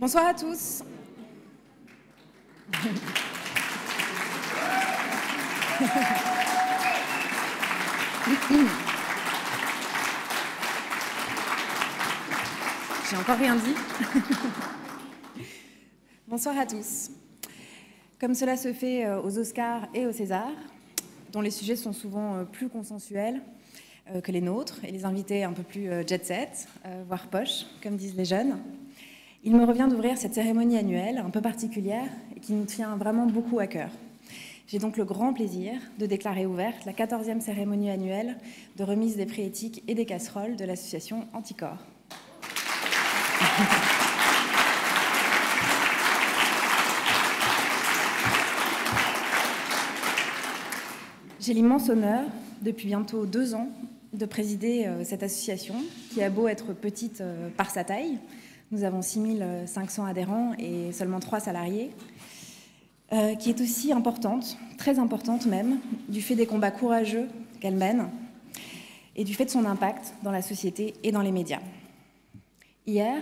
Bonsoir à tous. J'ai encore rien dit. Bonsoir à tous. Comme cela se fait aux Oscars et aux Césars, dont les sujets sont souvent plus consensuels que les nôtres, et les invités un peu plus jet-set, voire poche, comme disent les jeunes, il me revient d'ouvrir cette cérémonie annuelle un peu particulière et qui nous tient vraiment beaucoup à cœur. J'ai donc le grand plaisir de déclarer ouverte la 14e cérémonie annuelle de remise des prix éthiques et des casseroles de l'association Anticorps. J'ai l'immense honneur, depuis bientôt 2 ans, de présider cette association qui a beau être petite par sa taille. Nous avons 6500 adhérents et seulement 3 salariés, qui est aussi importante, très importante même, du fait des combats courageux qu'elle mène et du fait de son impact dans la société et dans les médias. Hier,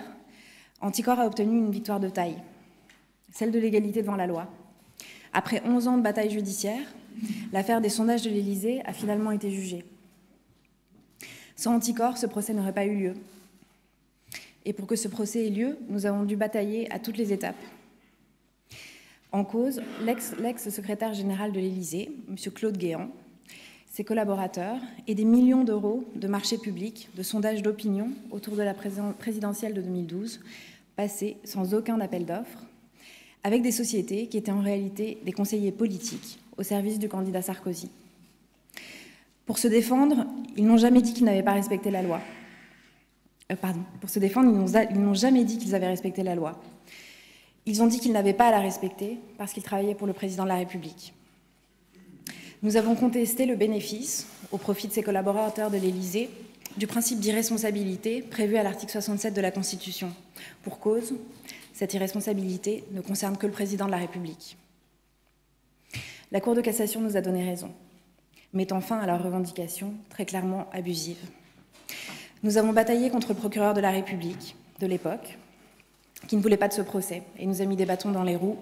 Anticorps a obtenu une victoire de taille, celle de l'égalité devant la loi. Après 11 ans de bataille judiciaire, l'affaire des sondages de l'Élysée a finalement été jugée. Sans Anticorps, ce procès n'aurait pas eu lieu. Et pour que ce procès ait lieu, nous avons dû batailler à toutes les étapes. En cause, l'ex-secrétaire général de l'Élysée, M. Claude Guéant, ses collaborateurs et des millions d'euros de marchés publics, de sondages d'opinion autour de la présidentielle de 2012, passés sans aucun appel d'offres, avec des sociétés qui étaient en réalité des conseillers politiques au service du candidat Sarkozy. Pour se défendre, ils n'ont jamais dit qu'ils n'avaient pas respecté la loi. Pour se défendre, ils n'ont jamais dit qu'ils avaient respecté la loi. Ils ont dit qu'ils n'avaient pas à la respecter parce qu'ils travaillaient pour le président de la République. Nous avons contesté le bénéfice, au profit de ses collaborateurs de l'Élysée, du principe d'irresponsabilité prévu à l'article 67 de la Constitution. Pour cause, cette irresponsabilité ne concerne que le président de la République. La Cour de cassation nous a donné raison, mettant fin à leurs revendications très clairement abusives. Nous avons bataillé contre le procureur de la République de l'époque, qui ne voulait pas de ce procès et nous a mis des bâtons dans les roues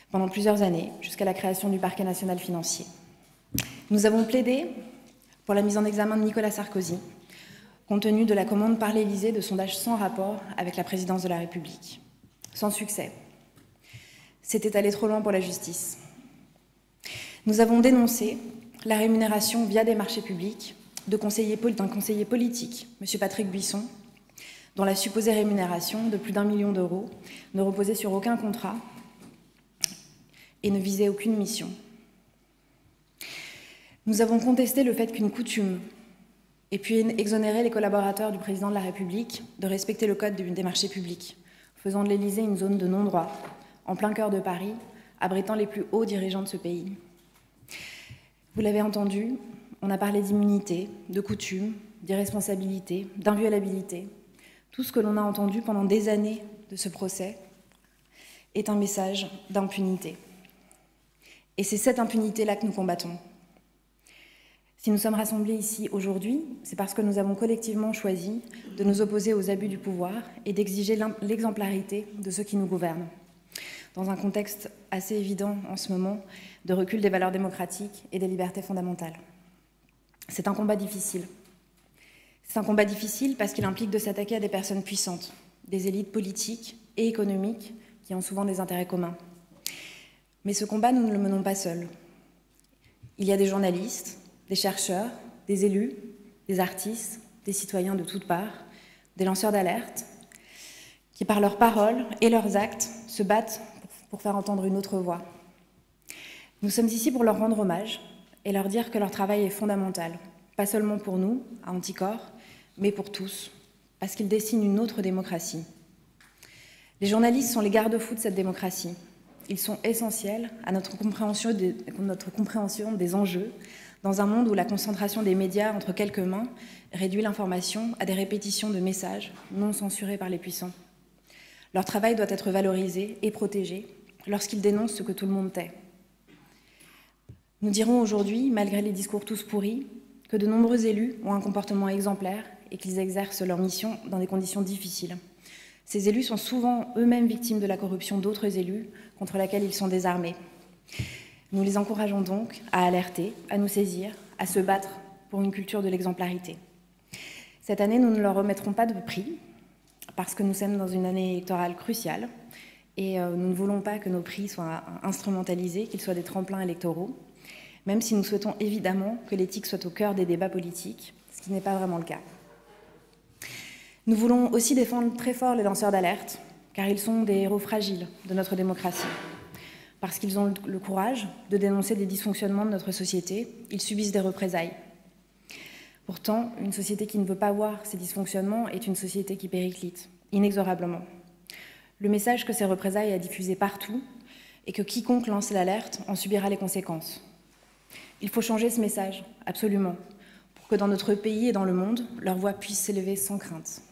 pendant plusieurs années, jusqu'à la création du parquet national financier. Nous avons plaidé pour la mise en examen de Nicolas Sarkozy, compte tenu de la commande par l'Élysée de sondages sans rapport avec la présidence de la République. Sans succès. C'était allé trop loin pour la justice. Nous avons dénoncé la rémunération via des marchés publics d'un conseiller politique, M. Patrick Buisson, dont la supposée rémunération de plus d'1 million d'euros ne reposait sur aucun contrat et ne visait aucune mission. Nous avons contesté le fait qu'une coutume ait pu exonérer les collaborateurs du président de la République de respecter le code des marchés publics, faisant de l'Élysée une zone de non-droit, en plein cœur de Paris, abritant les plus hauts dirigeants de ce pays. Vous l'avez entendu, on a parlé d'immunité, de coutume, d'irresponsabilité, d'inviolabilité. Tout ce que l'on a entendu pendant des années de ce procès est un message d'impunité. Et c'est cette impunité-là que nous combattons. Si nous sommes rassemblés ici aujourd'hui, c'est parce que nous avons collectivement choisi de nous opposer aux abus du pouvoir et d'exiger l'exemplarité de ceux qui nous gouvernent, dans un contexte assez évident en ce moment de recul des valeurs démocratiques et des libertés fondamentales. C'est un combat difficile. C'est un combat difficile parce qu'il implique de s'attaquer à des personnes puissantes, des élites politiques et économiques qui ont souvent des intérêts communs. Mais ce combat, nous ne le menons pas seuls. Il y a des journalistes, des chercheurs, des élus, des artistes, des citoyens de toutes parts, des lanceurs d'alerte, qui par leurs paroles et leurs actes se battent pour faire entendre une autre voix. Nous sommes ici pour leur rendre hommage et leur dire que leur travail est fondamental, pas seulement pour nous, à Anticorps, mais pour tous, parce qu'ils dessinent une autre démocratie. Les journalistes sont les garde-fous de cette démocratie. Ils sont essentiels à notre compréhension des enjeux, dans un monde où la concentration des médias entre quelques mains réduit l'information à des répétitions de messages non censurés par les puissants. Leur travail doit être valorisé et protégé lorsqu'ils dénoncent ce que tout le monde tait. Nous dirons aujourd'hui, malgré les discours tous pourris, que de nombreux élus ont un comportement exemplaire et qu'ils exercent leur mission dans des conditions difficiles. Ces élus sont souvent eux-mêmes victimes de la corruption d'autres élus contre laquelle ils sont désarmés. Nous les encourageons donc à alerter, à nous saisir, à se battre pour une culture de l'exemplarité. Cette année, nous ne leur remettrons pas de prix, parce que nous sommes dans une année électorale cruciale, et nous ne voulons pas que nos prix soient instrumentalisés, qu'ils soient des tremplins électoraux, même si nous souhaitons évidemment que l'éthique soit au cœur des débats politiques, ce qui n'est pas vraiment le cas. Nous voulons aussi défendre très fort les lanceurs d'alerte, car ils sont des héros fragiles de notre démocratie. Parce qu'ils ont le courage de dénoncer des dysfonctionnements de notre société, ils subissent des représailles. Pourtant, une société qui ne veut pas voir ces dysfonctionnements est une société qui périclite, inexorablement. Le message que ces représailles a diffusé partout et que quiconque lance l'alerte en subira les conséquences. Il faut changer ce message, absolument, pour que dans notre pays et dans le monde, leur voix puisse s'élever sans crainte.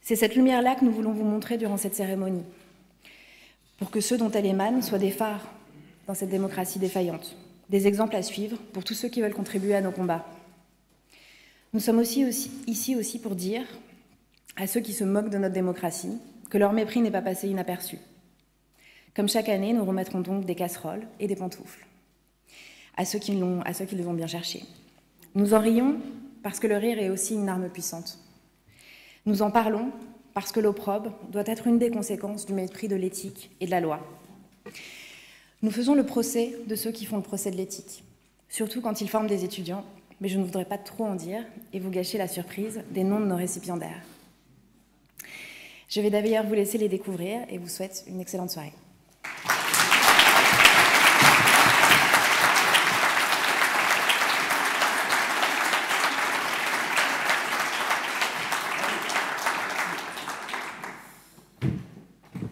C'est cette lumière-là que nous voulons vous montrer durant cette cérémonie, pour que ceux dont elle émane soient des phares dans cette démocratie défaillante, des exemples à suivre pour tous ceux qui veulent contribuer à nos combats. Nous sommes ici aussi pour dire à ceux qui se moquent de notre démocratie que leur mépris n'est pas passé inaperçu. Comme chaque année, nous remettrons donc des casseroles et des pantoufles à ceux qui les ont bien cherchés. Nous en rions parce que le rire est aussi une arme puissante. Nous en parlons parce que l'opprobre doit être une des conséquences du mépris de l'éthique et de la loi. Nous faisons le procès de ceux qui font le procès de l'éthique, surtout quand ils forment des étudiants, mais je ne voudrais pas trop en dire et vous gâcher la surprise des noms de nos récipiendaires. Je vais d'ailleurs vous laisser les découvrir et vous souhaite une excellente soirée.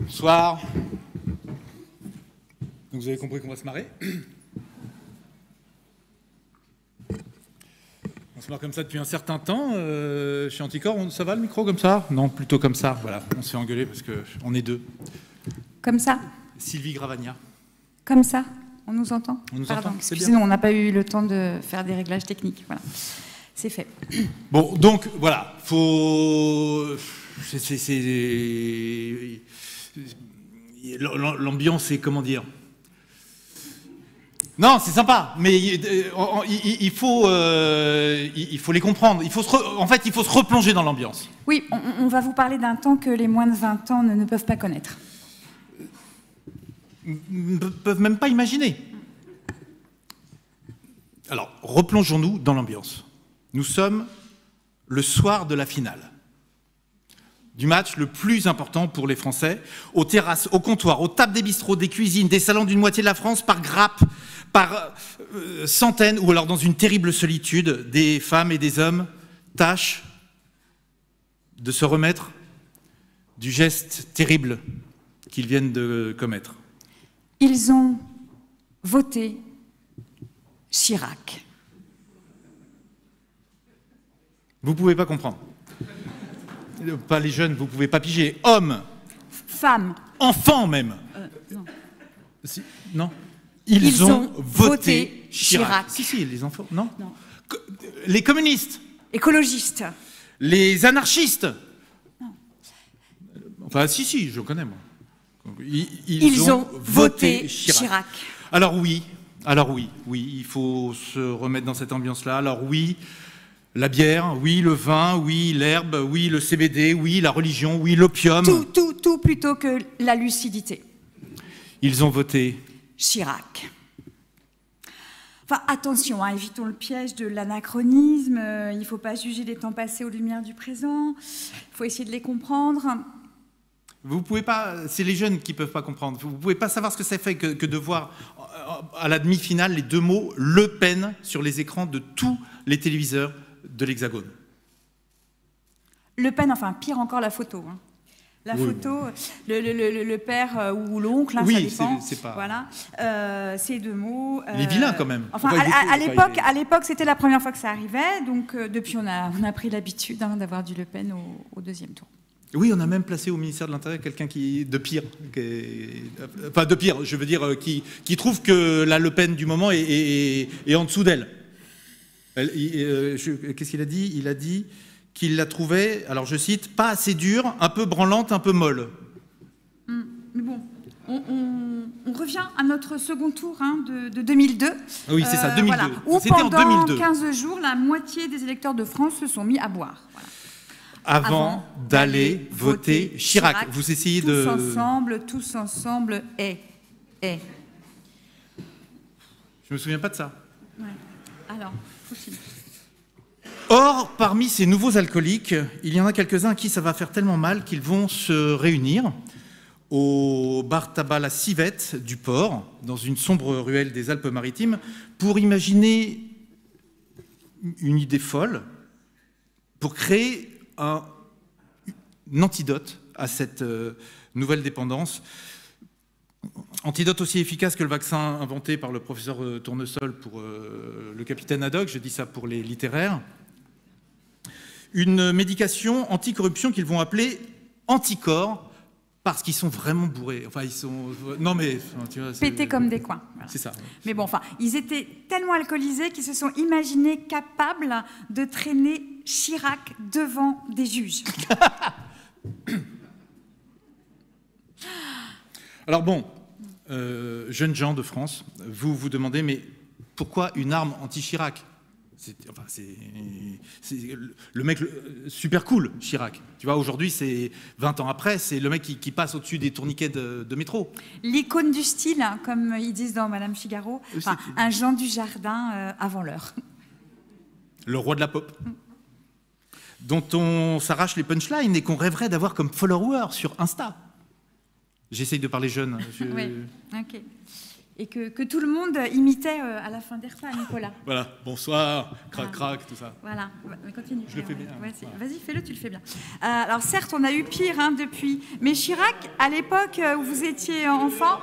Bonsoir. Donc vous avez compris qu'on va se marrer. On se marre comme ça depuis un certain temps. Chez Anticor, ça va le micro comme ça? Non, plutôt comme ça. Voilà, on s'est engueulé parce qu'on est deux. Comme ça? Sylvie Gravagna. Comme ça? On nous entend? On nous entend, c'est bien. Excusez-nous, on n'a pas eu le temps de faire des réglages techniques. Voilà, c'est fait. Bon, donc voilà, l'ambiance est, comment dire... Non, c'est sympa, mais il faut les comprendre. En fait, il faut se replonger dans l'ambiance. Oui, on va vous parler d'un temps que les moins de 20 ans ne peuvent pas connaître. Ne peuvent même pas imaginer. Alors, replongeons-nous dans l'ambiance. Nous sommes le soir de la finale du match le plus important pour les Français, aux terrasses, aux comptoirs, aux tables des bistrots, des cuisines, des salons d'une moitié de la France, par grappes, par centaines, ou alors dans une terrible solitude, des femmes et des hommes tâchent de se remettre du geste terrible qu'ils viennent de commettre. Ils ont voté Chirac. Vous ne pouvez pas comprendre. Pas les jeunes, vous ne pouvez pas piger. Hommes. Femmes. Enfants même. Non. Si, non. Ils ont voté Chirac. Si, les enfants. Non, non. Les communistes. Écologistes. Les anarchistes. Non. Enfin, si, je connais, moi. Ils ont voté Chirac. Alors oui, il faut se remettre dans cette ambiance-là. Alors oui, la bière, oui, le vin, oui, l'herbe, oui, le CBD, oui, la religion, oui, l'opium. Tout plutôt que la lucidité. Ils ont voté Chirac. Enfin, attention, évitons le piège de l'anachronisme. Il ne faut pas juger les temps passés aux lumières du présent. Il faut essayer de les comprendre. Vous pouvez pas, c'est les jeunes qui ne peuvent pas comprendre. Vous ne pouvez pas savoir ce que ça fait que de voir à la demi-finale les deux mots Le Pen sur les écrans de tous les téléviseurs de l'Hexagone. Le Pen, enfin pire encore la photo. La photo, le père ou l'oncle, ça dépend. C'est pas... Voilà, ces deux mots. Les vilains quand même. Enfin, à l'époque, c'était la première fois que ça arrivait, donc depuis on a pris l'habitude d'avoir du Le Pen au deuxième tour. Oui, on a même placé au ministère de l'Intérieur quelqu'un de pire, enfin de pire, je veux dire, qui trouve que la Le Pen du moment est en dessous d'elle. Qu'est-ce qu'il a dit? Il a dit qu'il la trouvait, alors je cite, pas assez dure, un peu branlante, un peu molle. Mais bon, on revient à notre second tour de 2002. Oui, c'est ça, 2002. Voilà, où c'était en pendant 2002. 15 jours, la moitié des électeurs de France se sont mis à boire. Voilà. Avant d'aller voter Chirac. Vous essayez de... Tous ensemble, Je me souviens pas de ça. Ouais. Alors, possible. Or, parmi ces nouveaux alcooliques, il y en a quelques-uns à qui ça va faire tellement mal qu'ils vont se réunir au bar tabac La Civette du Port, dans une sombre ruelle des Alpes-Maritimes, pour imaginer une idée folle, pour créer un antidote à cette nouvelle dépendance. Antidote aussi efficace que le vaccin inventé par le professeur Tournesol pour le capitaine Haddock, je dis ça pour les littéraires. Une médication anticorruption qu'ils vont appeler anticorps, parce qu'ils sont vraiment bourrés. Enfin, ils sont... Non mais... Tu vois, pétés comme des coins. Voilà. C'est ça. Mais bon, enfin, ils étaient tellement alcoolisés qu'ils se sont imaginés capables de traîner Chirac devant des juges. Alors bon, jeunes gens de France, vous vous demandez, mais pourquoi une arme anti-Chirac ? C'est le mec super cool, Chirac. Tu vois, aujourd'hui, c'est 20 ans après, c'est le mec qui passe au-dessus des tourniquets de métro. L'icône du style, comme ils disent dans Madame Figaro, enfin, un Jean du Jardin avant l'heure. Le roi de la pop. Dont on s'arrache les punchlines et qu'on rêverait d'avoir comme follower sur Insta. J'essaye de parler jeune. Oui, ok. Et que tout le monde imitait à la fin des repas, Nicolas. Voilà, bonsoir, crac, crac, tout ça. Voilà, mais continue. Je le fais bien. Ouais, vas-y, fais-le, tu le fais bien. Alors certes, on a eu pire depuis, mais Chirac, à l'époque où vous étiez enfant,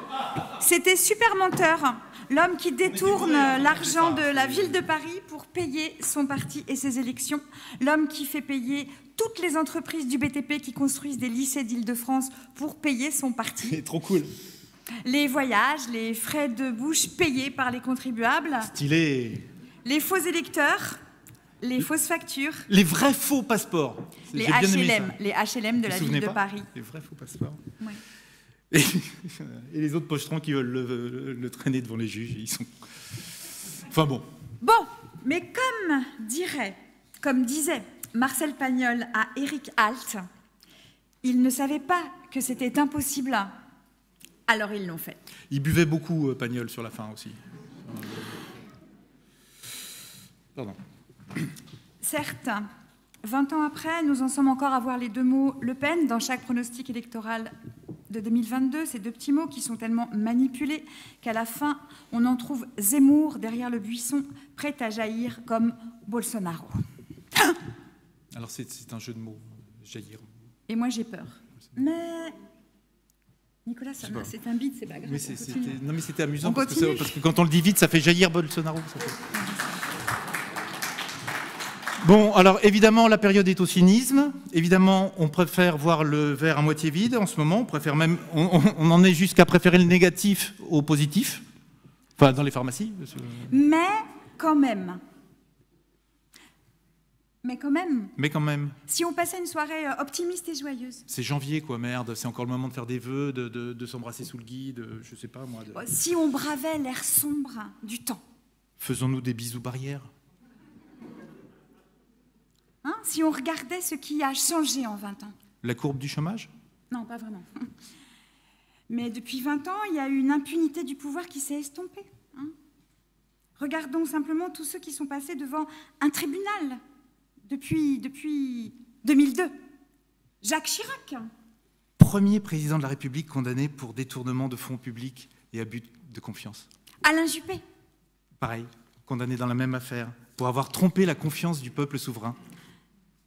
c'était super menteur. L'homme qui détourne l'argent de la ville de Paris pour payer son parti et ses élections. L'homme qui fait payer toutes les entreprises du BTP qui construisent des lycées d'Île-de-France pour payer son parti. C'est trop cool. Les voyages, les frais de bouche payés par les contribuables. Stylé. Les faux électeurs, les fausses factures. Les vrais faux passeports. Les HLM, de la ville de Paris. Les vrais faux passeports. Ouais. Et les autres pochetrons qui veulent le traîner devant les juges, ils sont... Enfin bon. Bon, mais comme disait Marcel Pagnol à Éric Alt, ils ne savaient pas que c'était impossible. Alors ils l'ont fait. Il buvait beaucoup, Pagnol, sur la fin aussi. Pardon. Certes, 20 ans après, nous en sommes encore à voir les deux mots Le Pen dans chaque pronostic électoral de 2022. Ces deux petits mots qui sont tellement manipulés qu'à la fin, on en trouve Zemmour derrière le buisson, prêt à jaillir comme Bolsonaro. Alors c'est un jeu de mots, jaillir. Et moi j'ai peur. Mais... Nicolas, c'est un bide, c'est pas grave. Mais c'était amusant parce que quand on le dit vite, ça fait jaillir Bolsonaro. Ça fait... Bon, alors évidemment, la période est au cynisme. Évidemment, on préfère voir le verre à moitié vide en ce moment. On préfère même, on en est jusqu'à préférer le négatif au positif. Enfin, dans les pharmacies. Mais quand même. Mais quand même. Si on passait une soirée optimiste et joyeuse. C'est janvier, quoi, merde. C'est encore le moment de faire des vœux, de s'embrasser sous le gui, je sais pas, moi. Si on bravait l'air sombre du temps. Faisons-nous des bisous barrières. Hein, si on regardait ce qui a changé en 20 ans. La courbe du chômage ? Non, pas vraiment. Mais depuis 20 ans, il y a eu une impunité du pouvoir qui s'est estompée. Hein. Regardons simplement tous ceux qui sont passés devant un tribunal depuis 2002. Jacques Chirac. Premier président de la République condamné pour détournement de fonds publics et abus de confiance. Alain Juppé. Pareil, condamné dans la même affaire pour avoir trompé la confiance du peuple souverain.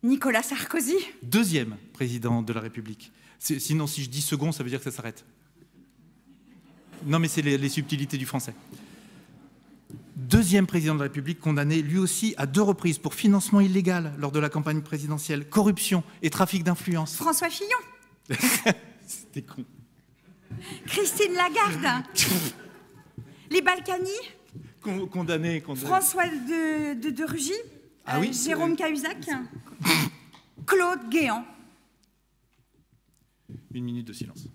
Nicolas Sarkozy. Deuxième président de la République. Sinon, si je dis second, ça veut dire que ça s'arrête. Non, mais c'est les subtilités du français. Deuxième président de la République condamné, lui aussi, à 2 reprises pour financement illégal lors de la campagne présidentielle, corruption et trafic d'influence. François Fillon. C'était con. Christine Lagarde. Les Balkany. Condamné. François de Rugy. Ah oui, Jérôme Cahuzac. Claude Guéant. 1 minute de silence.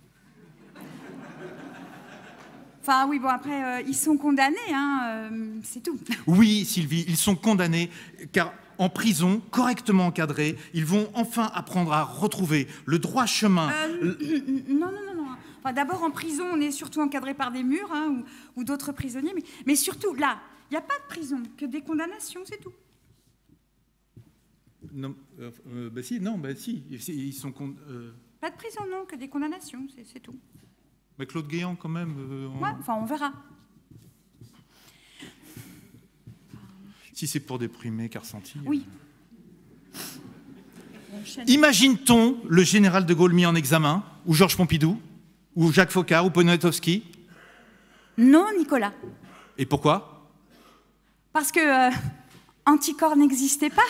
Enfin oui, bon après, ils sont condamnés, hein, c'est tout. Oui, Sylvie, ils sont condamnés, car en prison, correctement encadrés, ils vont enfin apprendre à retrouver le droit chemin. Non. Enfin, d'abord, en prison, on est surtout encadré par des murs, hein, ou d'autres prisonniers, mais surtout, là, il n'y a pas de prison, que des condamnations, c'est tout. Non, si, ils sont... Pas de prison, non, que des condamnations, c'est tout. Mais Claude Guéant, quand même... Ouais, enfin, on verra. Si c'est pour déprimer Carcenti... Oui. Imagine-t-on le général de Gaulle mis en examen, ou Georges Pompidou, ou Jacques Foccart, ou Poniatowski? Non, Nicolas. Et pourquoi? Parce que Anticorps n'existait pas.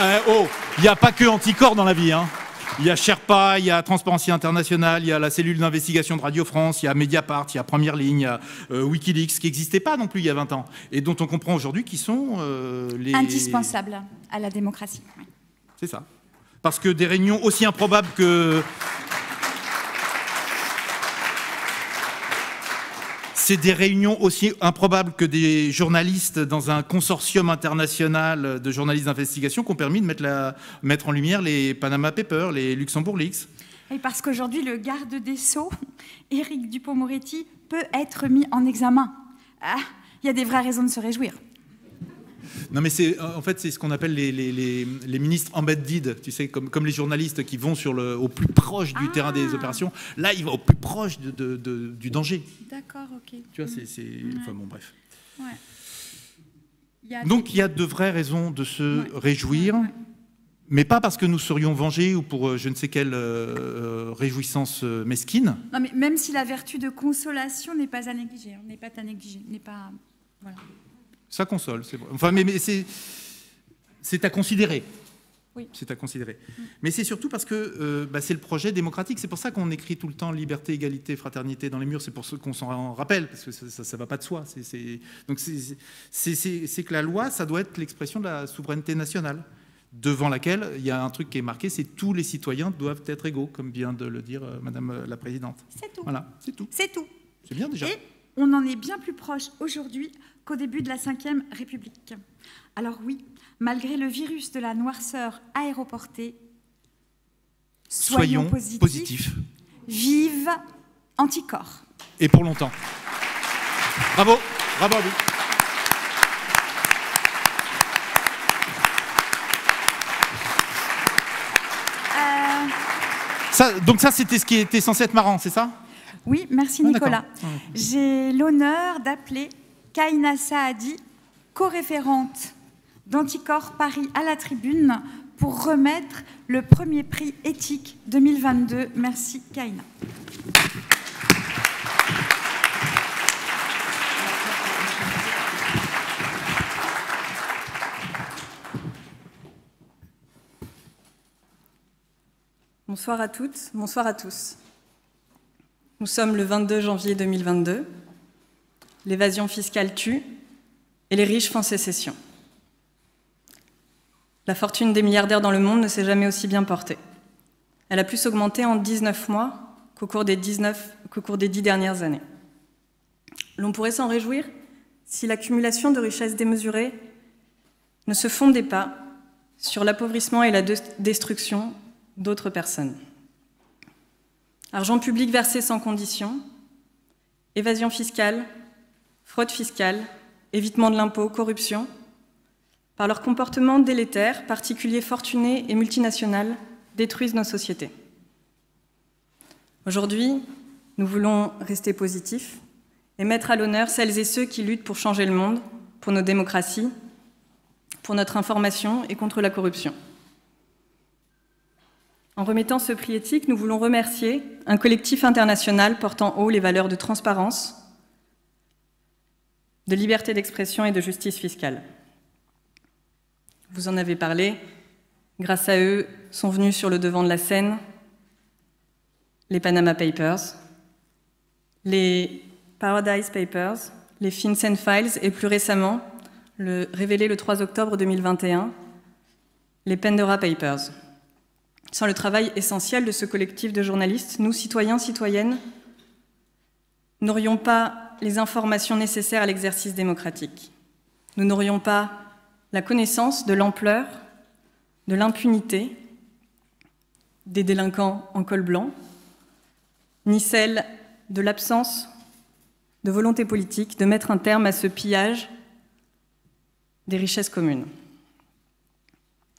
Il n'y a pas que Anticorps dans la vie, hein. Il y a Sherpa, il y a Transparency International, il y a la cellule d'investigation de Radio France, il y a Mediapart, il y a Première Ligne, il y a Wikileaks, qui n'existaient pas non plus il y a 20 ans, et dont on comprend aujourd'hui qu'ils sont les... Indispensables à la démocratie. Oui. C'est ça. Parce que des réunions aussi improbables que... C'est des réunions aussi improbables que des journalistes dans un consortium international de journalistes d'investigation qui ont permis de mettre en lumière les Panama Papers, les Luxembourg Leaks. Et parce qu'aujourd'hui, le garde des Sceaux, Éric Dupond-Moretti, peut être mis en examen. Ah, il y a des vraies raisons de se réjouir. Non, mais en fait, c'est ce qu'on appelle les ministres embedded, tu sais, comme les journalistes qui vont au plus proche du terrain des opérations. Là, il va au plus proche du danger. D'accord, ok. Tu vois, c'est... Enfin, bon, bref. Ouais. Donc, il y a de vraies raisons de se réjouir, mais pas parce que nous serions vengés ou pour je ne sais quelle réjouissance mesquine. Non, mais même si la vertu de consolation n'est pas à négliger, n'est pas à négliger, n'est pas... Voilà. Ça console, c'est vrai. Enfin, mais c'est à considérer. Oui. C'est à considérer. Mais c'est surtout parce que c'est le projet démocratique. C'est pour ça qu'on écrit tout le temps liberté, égalité, fraternité dans les murs. C'est pour ça qu'on s'en rappelle, parce que ça ne va pas de soi. Donc c'est que la loi, ça doit être l'expression de la souveraineté nationale, devant laquelle il y a un truc qui est marqué, c'est tous les citoyens doivent être égaux, comme vient de le dire Madame la Présidente. C'est tout. Voilà, c'est tout. C'est tout. C'est bien déjà. Et on en est bien plus proche aujourd'hui qu'au début de la Ve République. Alors oui, malgré le virus de la noirceur aéroportée, soyons positifs. Vive Anticorps. Et pour longtemps. Bravo, bravo à vous. Donc ça, c'était ce qui était censé être marrant, c'est ça? Oui, merci Nicolas. J'ai l'honneur d'appeler Kaina Saadi, co-référente d'Anticorps Paris à la tribune pour remettre le premier prix éthique 2022. Merci Kaina. Bonsoir à toutes, bonsoir à tous. Nous sommes le 22 janvier 2022. L'évasion fiscale tue et les riches font sécession. La fortune des milliardaires dans le monde ne s'est jamais aussi bien portée. Elle a plus augmenté en 19 mois qu'au cours des 10 dernières années. L'on pourrait s'en réjouir si l'accumulation de richesses démesurées ne se fondait pas sur l'appauvrissement et la destruction d'autres personnes. Argent public versé sans condition, évasion fiscale, fraude fiscale, évitement de l'impôt, corruption, par leur comportement délétère, particuliers fortunés et multinationales détruisent nos sociétés. Aujourd'hui, nous voulons rester positifs et mettre à l'honneur celles et ceux qui luttent pour changer le monde, pour nos démocraties, pour notre information et contre la corruption. En remettant ce prix éthique, nous voulons remercier un collectif international portant haut les valeurs de transparence, de liberté d'expression et de justice fiscale. Vous en avez parlé, grâce à eux sont venus sur le devant de la scène les Panama Papers, les Paradise Papers, les FinCEN Files et plus récemment, révélé le 3 octobre 2021, les Pandora Papers. Sans le travail essentiel de ce collectif de journalistes, nous, citoyens, citoyennes, n'aurions pas les informations nécessaires à l'exercice démocratique. Nous n'aurions pas la connaissance de l'ampleur, de l'impunité des délinquants en col blanc, ni celle de l'absence de volonté politique de mettre un terme à ce pillage des richesses communes.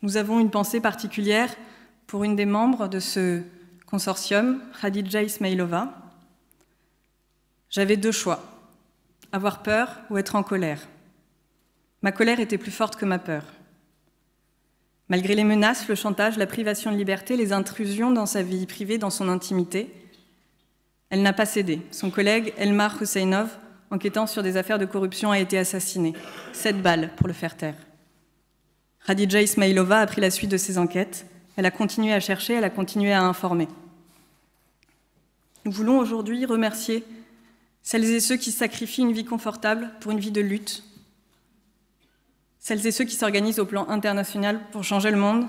Nous avons une pensée particulière pour une des membres de ce consortium, Khadija Ismailova. J'avais deux choix, avoir peur ou être en colère. Ma colère était plus forte que ma peur. Malgré les menaces, le chantage, la privation de liberté, les intrusions dans sa vie privée, dans son intimité, elle n'a pas cédé. Son collègue Elmar Husseinov, enquêtant sur des affaires de corruption, a été assassiné. 7 balles pour le faire taire. Khadija Ismailova a pris la suite de ses enquêtes. Elle a continué à chercher, elle a continué à informer. Nous voulons aujourd'hui remercier celles et ceux qui sacrifient une vie confortable pour une vie de lutte, celles et ceux qui s'organisent au plan international pour changer le monde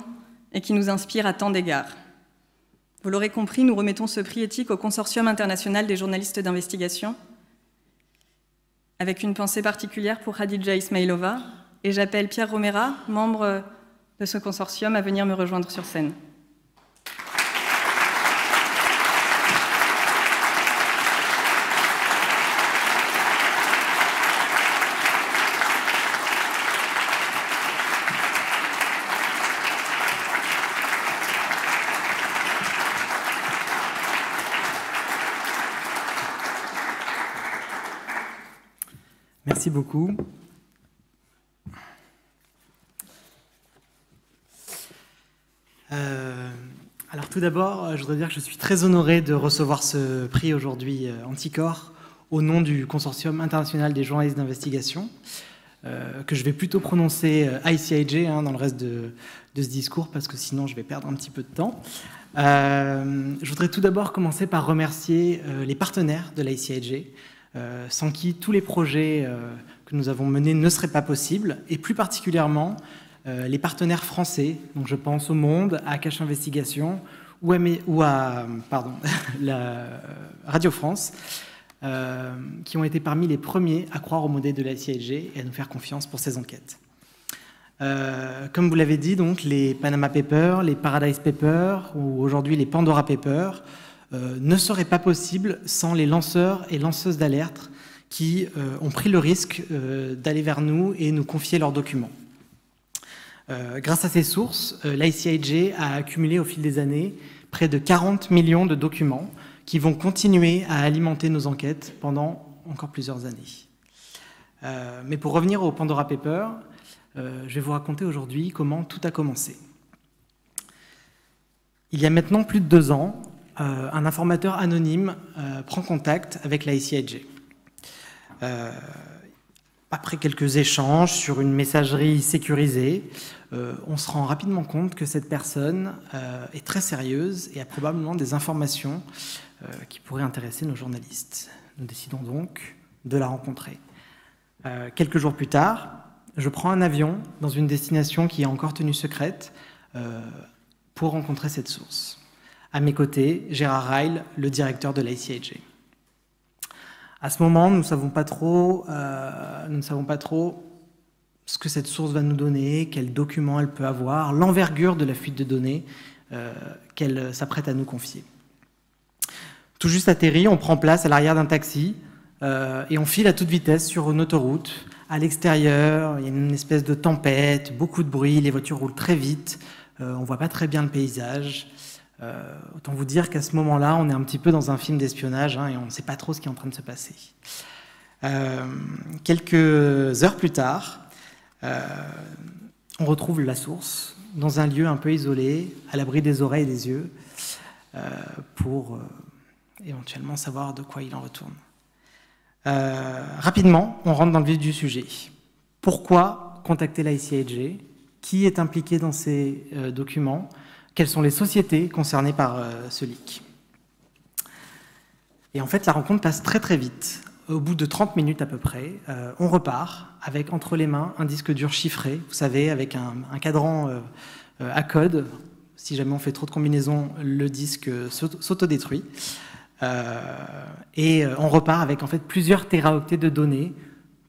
et qui nous inspirent à tant d'égards. Vous l'aurez compris, nous remettons ce prix éthique au Consortium international des journalistes d'investigation, avec une pensée particulière pour Khadija Ismailova, et j'appelle Pierre Romera, membre de ce consortium, à venir me rejoindre sur scène. Merci beaucoup. Alors tout d'abord, je voudrais dire que je suis très honoré de recevoir ce prix aujourd'hui Anticor au nom du Consortium international des journalistes d'investigation, que je vais plutôt prononcer ICIJ dans le reste de ce discours, parce que sinon je vais perdre un petit peu de temps. Je voudrais tout d'abord commencer par remercier les partenaires de l'ICIJ, sans qui tous les projets que nous avons menés ne seraient pas possibles, et plus particulièrement les partenaires français, donc je pense au Monde, à Cache Investigation ou à la Radio France, qui ont été parmi les premiers à croire au modèle de l'ICIJ et à nous faire confiance pour ces enquêtes. Comme vous l'avez dit, donc, les Panama Papers, les Paradise Papers ou aujourd'hui les Pandora Papers ne seraient pas possibles sans les lanceurs et lanceuses d'alerte qui ont pris le risque d'aller vers nous et nous confier leurs documents. Grâce à ces sources, l'ICIJ a accumulé au fil des années près de 40 millions de documents qui vont continuer à alimenter nos enquêtes pendant encore plusieurs années. Mais pour revenir au Pandora Papers, je vais vous raconter aujourd'hui comment tout a commencé. Il y a maintenant plus de 2 ans, un informateur anonyme prend contact avec l'ICIJ. Après quelques échanges sur une messagerie sécurisée, on se rend rapidement compte que cette personne est très sérieuse et a probablement des informations qui pourraient intéresser nos journalistes. Nous décidons donc de la rencontrer. Quelques jours plus tard, je prends un avion dans une destination qui est encore tenue secrète pour rencontrer cette source. À mes côtés, Gérard Reil, le directeur de l'ICIJ. À ce moment, nous ne savons pas trop ce que cette source va nous donner, quels documents elle peut avoir, l'envergure de la fuite de données qu'elle s'apprête à nous confier. Tout juste atterri, on prend place à l'arrière d'un taxi et on file à toute vitesse sur une autoroute. À l'extérieur, il y a une espèce de tempête, beaucoup de bruit, les voitures roulent très vite, on ne voit pas très bien le paysage. Autant vous dire qu'à ce moment-là, on est un petit peu dans un film d'espionnage et on ne sait pas trop ce qui est en train de se passer. Quelques heures plus tard, on retrouve la source dans un lieu un peu isolé, à l'abri des oreilles et des yeux, pour éventuellement savoir de quoi il en retourne. Rapidement, on rentre dans le vif du sujet. Pourquoi contacter l'ICIJ? Qui est impliqué dans ces documents? Quelles sont les sociétés concernées par ce leak? Et en fait, la rencontre passe très très vite. au bout de 30 minutes à peu près, on repart avec entre les mains un disque dur chiffré, vous savez, avec un cadran à code. Si jamais on fait trop de combinaisons, le disque s'autodétruit. Et on repart avec en fait plusieurs téraoctets de données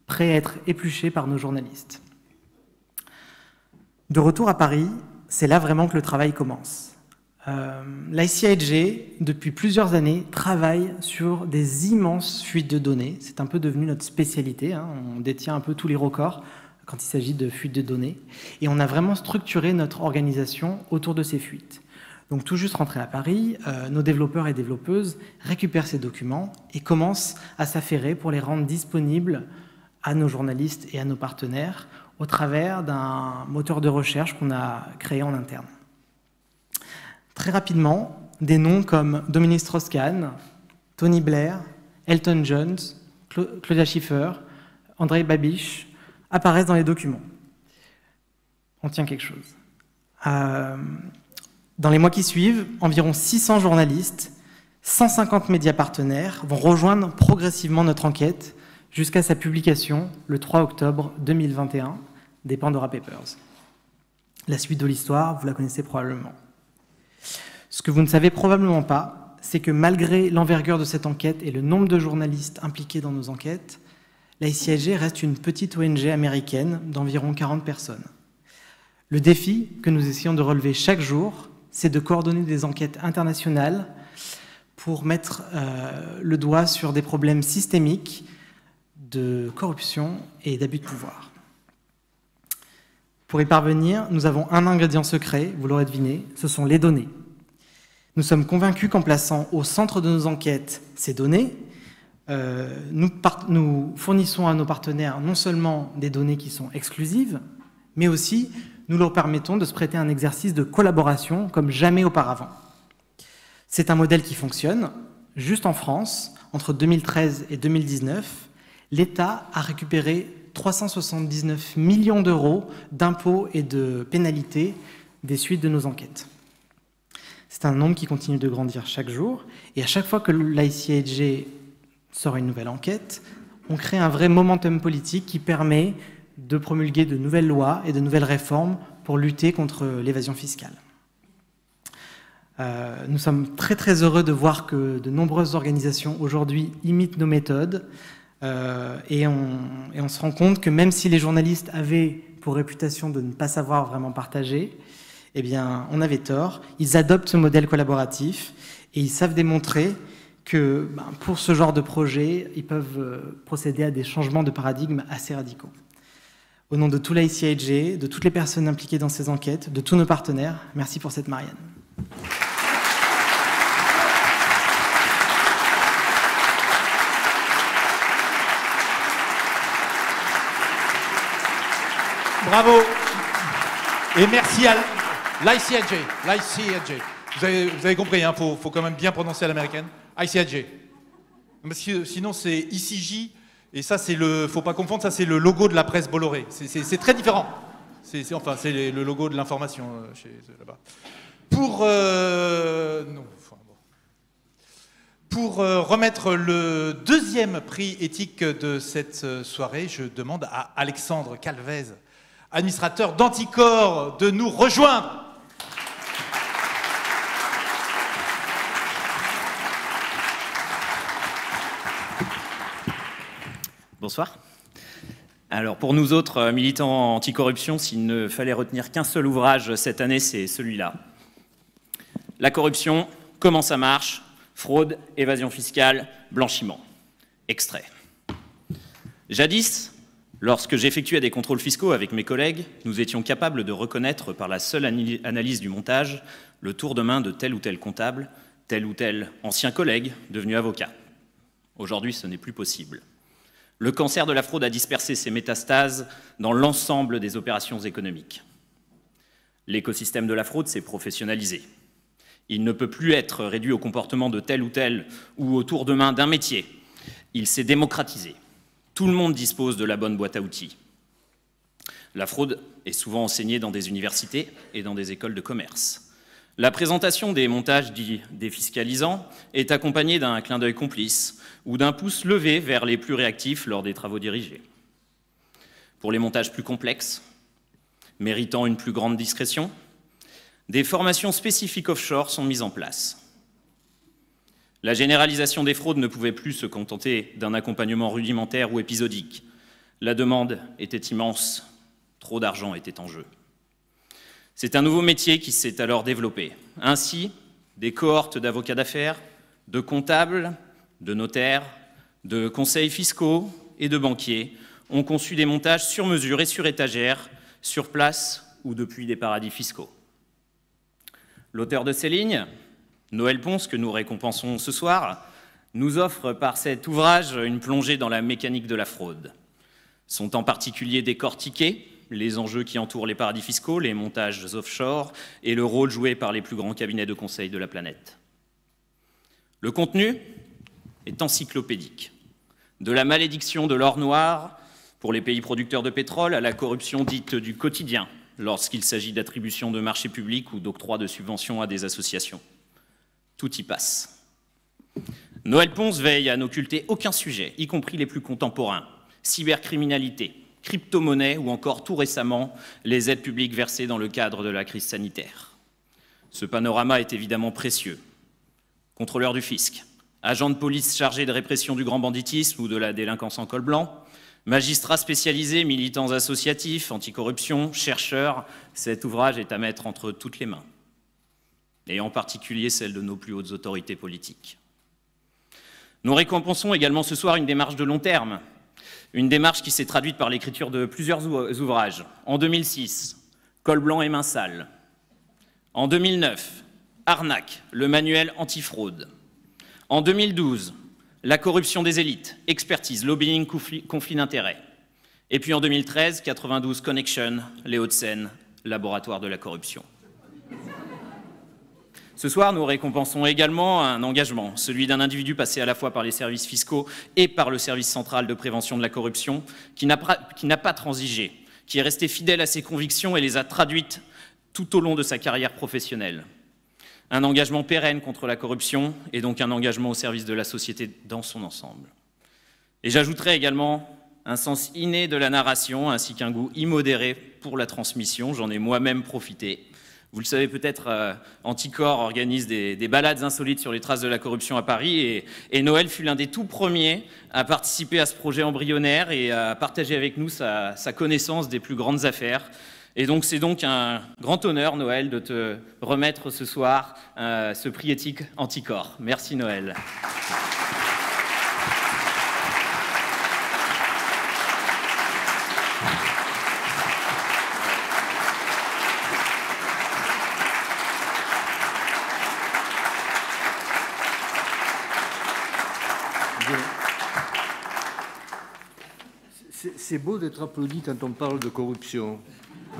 prêts à être épluchés par nos journalistes. De retour à Paris, c'est là vraiment que le travail commence. L'ICIJ, depuis plusieurs années, travaille sur des immenses fuites de données. C'est un peu devenu notre spécialité, hein. On détient un peu tous les records quand il s'agit de fuites de données. Et on a vraiment structuré notre organisation autour de ces fuites. Donc tout juste rentré à Paris, nos développeurs et développeuses récupèrent ces documents et commencent à s'affairer pour les rendre disponibles à nos journalistes et à nos partenaires au travers d'un moteur de recherche qu'on a créé en interne. Très rapidement, des noms comme Dominique Strauss-Kahn, Tony Blair, Elton John, Claudia Schiffer, Andrei Babiš apparaissent dans les documents. On tient quelque chose. Dans les mois qui suivent, environ 600 journalistes, 150 médias partenaires vont rejoindre progressivement notre enquête jusqu'à sa publication le 3 octobre 2021 des Pandora Papers. La suite de l'histoire, vous la connaissez probablement. Ce que vous ne savez probablement pas, c'est que malgré l'envergure de cette enquête et le nombre de journalistes impliqués dans nos enquêtes, l'ICIJ reste une petite ONG américaine d'environ 40 personnes. Le défi que nous essayons de relever chaque jour, c'est de coordonner des enquêtes internationales pour mettre le doigt sur des problèmes systémiques de corruption et d'abus de pouvoir. Pour y parvenir, nous avons un ingrédient secret, vous l'aurez deviné, ce sont les données. Nous sommes convaincus qu'en plaçant au centre de nos enquêtes ces données, nous fournissons à nos partenaires non seulement des données qui sont exclusives, mais aussi nous leur permettons de se prêter à un exercice de collaboration comme jamais auparavant. C'est un modèle qui fonctionne. Juste en France, entre 2013 et 2019, l'État a récupéré 379 millions d'euros d'impôts et de pénalités des suites de nos enquêtes. C'est un nombre qui continue de grandir chaque jour, et à chaque fois que l'ICIJ sort une nouvelle enquête, on crée un vrai momentum politique qui permet de promulguer de nouvelles lois et de nouvelles réformes pour lutter contre l'évasion fiscale. Nous sommes très très heureux de voir que de nombreuses organisations aujourd'hui imitent nos méthodes, et on se rend compte que même si les journalistes avaient pour réputation de ne pas savoir vraiment partager, eh bien, on avait tort. Ils adoptent ce modèle collaboratif et ils savent démontrer que pour ce genre de projet, ils peuvent procéder à des changements de paradigme assez radicaux. Au nom de tout l'ICIJ, de toutes les personnes impliquées dans ces enquêtes, de tous nos partenaires, merci pour cette Marianne. Bravo. Et merci à l'ICIJ. Vous avez compris, hein, faut quand même bien prononcer à l'américaine. ICIJ. Parce que sinon c'est ICJ, et ça c'est le, faut pas confondre, ça c'est le logo de la presse Bolloré. C'est très différent. C'est le logo de l'information là-bas. Pour remettre le deuxième prix éthique de cette soirée, je demande à Alexandre Calvez, administrateur d'Anticor, de nous rejoindre. Bonsoir. Alors pour nous autres militants anticorruption, s'il ne fallait retenir qu'un seul ouvrage cette année, c'est celui-là. La corruption, comment ça marche, fraude, évasion fiscale, blanchiment. Extrait. Jadis, lorsque j'effectuais des contrôles fiscaux avec mes collègues, nous étions capables de reconnaître par la seule analyse du montage le tour de main de tel ou tel comptable, tel ou tel ancien collègue devenu avocat. Aujourd'hui, ce n'est plus possible. Le cancer de la fraude a dispersé ses métastases dans l'ensemble des opérations économiques. L'écosystème de la fraude s'est professionnalisé. Il ne peut plus être réduit au comportement de tel ou au tour de main d'un métier. Il s'est démocratisé. Tout le monde dispose de la bonne boîte à outils. La fraude est souvent enseignée dans des universités et dans des écoles de commerce. La présentation des montages dits défiscalisants est accompagnée d'un clin d'œil complice ou d'un pouce levé vers les plus réactifs lors des travaux dirigés. Pour les montages plus complexes, méritant une plus grande discrétion, des formations spécifiques offshore sont mises en place. La généralisation des fraudes ne pouvait plus se contenter d'un accompagnement rudimentaire ou épisodique. La demande était immense, trop d'argent était en jeu. C'est un nouveau métier qui s'est alors développé. Ainsi, des cohortes d'avocats d'affaires, de comptables, de notaires, de conseils fiscaux et de banquiers ont conçu des montages sur mesure et sur étagère, sur place ou depuis des paradis fiscaux. L'auteur de ces lignes, Noël Ponce, que nous récompensons ce soir, nous offre par cet ouvrage une plongée dans la mécanique de la fraude. Sont en particulier décortiqués les enjeux qui entourent les paradis fiscaux, les montages offshore et le rôle joué par les plus grands cabinets de conseil de la planète. Le contenu est encyclopédique. De la malédiction de l'or noir pour les pays producteurs de pétrole à la corruption dite du quotidien lorsqu'il s'agit d'attribution de marchés publics ou d'octroi de subventions à des associations. Tout y passe. Noël Ponce veille à n'occulter aucun sujet, y compris les plus contemporains, cybercriminalité, crypto-monnaie ou encore tout récemment les aides publiques versées dans le cadre de la crise sanitaire. Ce panorama est évidemment précieux. Contrôleurs du fisc, agents de police chargés de répression du grand banditisme ou de la délinquance en col blanc, magistrats spécialisés, militants associatifs, anticorruption, chercheurs, cet ouvrage est à mettre entre toutes les mains, et en particulier celle de nos plus hautes autorités politiques. Nous récompensons également ce soir une démarche de long terme, une démarche qui s'est traduite par l'écriture de plusieurs ouvrages. En 2006, Col blanc et main sale. En 2009, Arnaque, le manuel antifraude. En 2012, La corruption des élites, expertise, lobbying, conflit d'intérêts. Et puis en 2013, 92 Connection, les Hauts-de-Seine, laboratoire de la corruption. Ce soir, nous récompensons également un engagement, celui d'un individu passé à la fois par les services fiscaux et par le service central de prévention de la corruption, qui n'a pas transigé, qui est resté fidèle à ses convictions et les a traduites tout au long de sa carrière professionnelle. Un engagement pérenne contre la corruption et donc un engagement au service de la société dans son ensemble. Et j'ajouterai également un sens inné de la narration ainsi qu'un goût immodéré pour la transmission. J'en ai moi-même profité. Vous le savez peut-être, Anticor organise des balades insolites sur les traces de la corruption à Paris et Noël fut l'un des tout premiers à participer à ce projet embryonnaire et à partager avec nous sa connaissance des plus grandes affaires. Et donc c'est donc un grand honneur, Noël, de te remettre ce soir ce prix éthique Anticor. Merci Noël. C'est beau d'être applaudi quand on parle de corruption.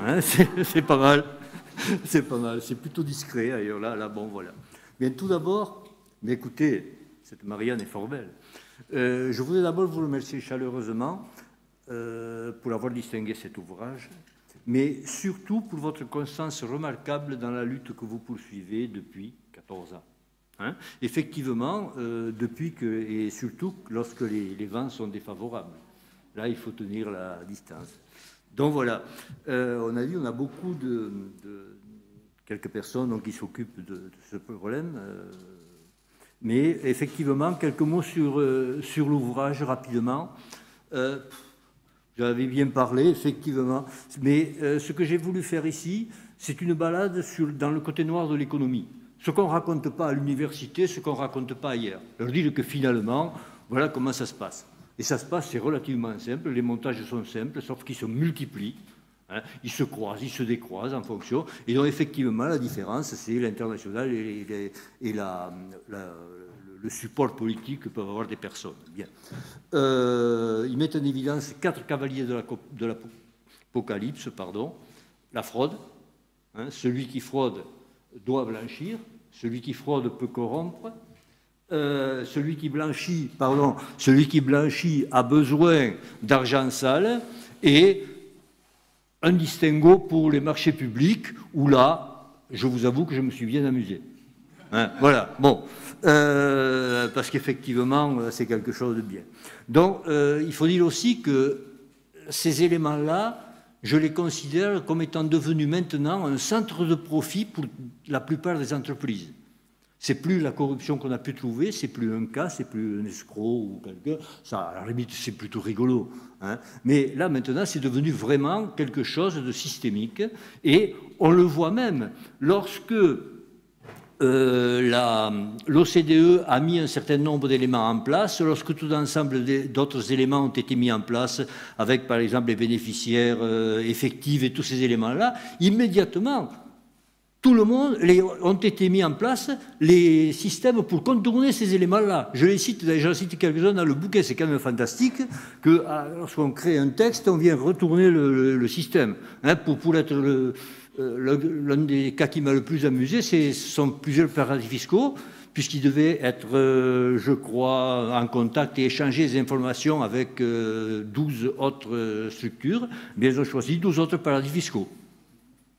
Hein, c'est pas mal. C'est pas mal. C'est plutôt discret ailleurs. Là, bon, voilà. Bien, tout d'abord, mais écoutez, cette Marianne est fort belle. Je voudrais d'abord vous remercier chaleureusement pour avoir distingué cet ouvrage, mais surtout pour votre constance remarquable dans la lutte que vous poursuivez depuis 14 ans. Hein, effectivement, depuis que, et surtout lorsque les vents sont défavorables. Là, il faut tenir la distance. Donc voilà, on a vu, on a beaucoup de quelques personnes donc, qui s'occupent de ce problème. Mais effectivement, quelques mots sur l'ouvrage rapidement. J'avais bien parlé, effectivement. Mais ce que j'ai voulu faire ici, c'est une balade dans le côté noir de l'économie. Ce qu'on ne raconte pas à l'université, ce qu'on ne raconte pas ailleurs. Je dis que finalement, voilà comment ça se passe. Et ça se passe, c'est relativement simple, les montages sont simples, sauf qu'ils se multiplient, hein, ils se croisent, ils se décroisent en fonction, et donc effectivement la différence, c'est l'international et le support politique que peuvent avoir des personnes. Bien. Ils mettent en évidence 4 cavaliers de l'Apocalypse, la fraude, hein, celui qui fraude doit blanchir, celui qui fraude peut corrompre, celui qui blanchit a besoin d'argent sale et un distinguo pour les marchés publics où là, je vous avoue que je me suis bien amusé. Hein, voilà, bon, parce qu'effectivement, c'est quelque chose de bien. Donc, il faut dire aussi que ces éléments-là, je les considère comme étant devenus maintenant un centre de profit pour la plupart des entreprises. C'est plus la corruption qu'on a pu trouver, c'est plus un cas, c'est plus un escroc ou quelqu'un. Ça, à la limite, c'est plutôt rigolo. Hein. Mais là, maintenant, c'est devenu vraiment quelque chose de systémique. Et on le voit même lorsque l'OCDE a mis un certain nombre d'éléments en place, lorsque tout ensemble d'autres éléments ont été mis en place, avec par exemple les bénéficiaires effectifs et tous ces éléments-là, immédiatement, tout le monde ont été mis en place les systèmes pour contourner ces éléments-là. J'en cite quelques-uns dans le bouquet. C'est quand même fantastique que lorsqu'on crée un texte, on vient retourner le système. Hein, pour être l'un des cas qui m'a le plus amusé, ce sont plusieurs paradis fiscaux, puisqu'ils devaient être, je crois, en contact et échanger des informations avec 12 autres structures. Mais ils ont choisi 12 autres paradis fiscaux.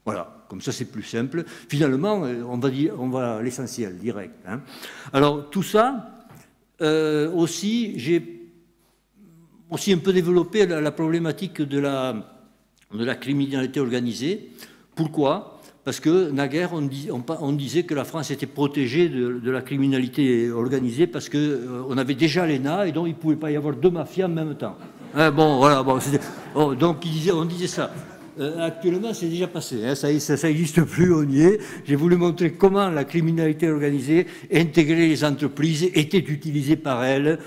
Voilà, comme ça c'est plus simple. Finalement, on va à l'essentiel, direct. Hein. Alors tout ça, aussi, j'ai aussi un peu développé la problématique de la criminalité organisée. Pourquoi ? Parce que naguère, on disait que la France était protégée de la criminalité organisée parce qu'on avait déjà l'ENA et donc il ne pouvait pas y avoir deux mafias en même temps. Hein, bon, voilà, bon, donc on disait ça. Actuellement, c'est déjà passé, hein, ça n'existe plus, on y est. J'ai voulu montrer comment la criminalité organisée intégrait les entreprises, était utilisée par elles,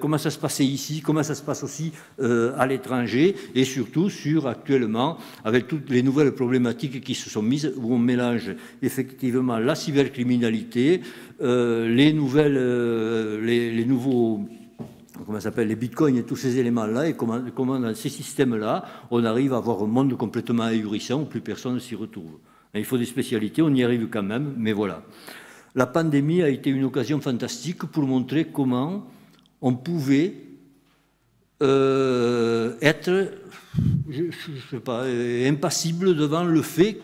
comment ça se passait ici, comment ça se passe aussi à l'étranger, et surtout actuellement, avec toutes les nouvelles problématiques qui se sont mises, où on mélange effectivement la cybercriminalité, les nouveaux... comment ça s'appelle, les bitcoins et tous ces éléments-là, et comment dans ces systèmes-là, on arrive à avoir un monde complètement ahurissant où plus personne ne s'y retrouve. Il faut des spécialités, on y arrive quand même, mais voilà. La pandémie a été une occasion fantastique pour montrer comment on pouvait être, je sais pas, impassible devant le fait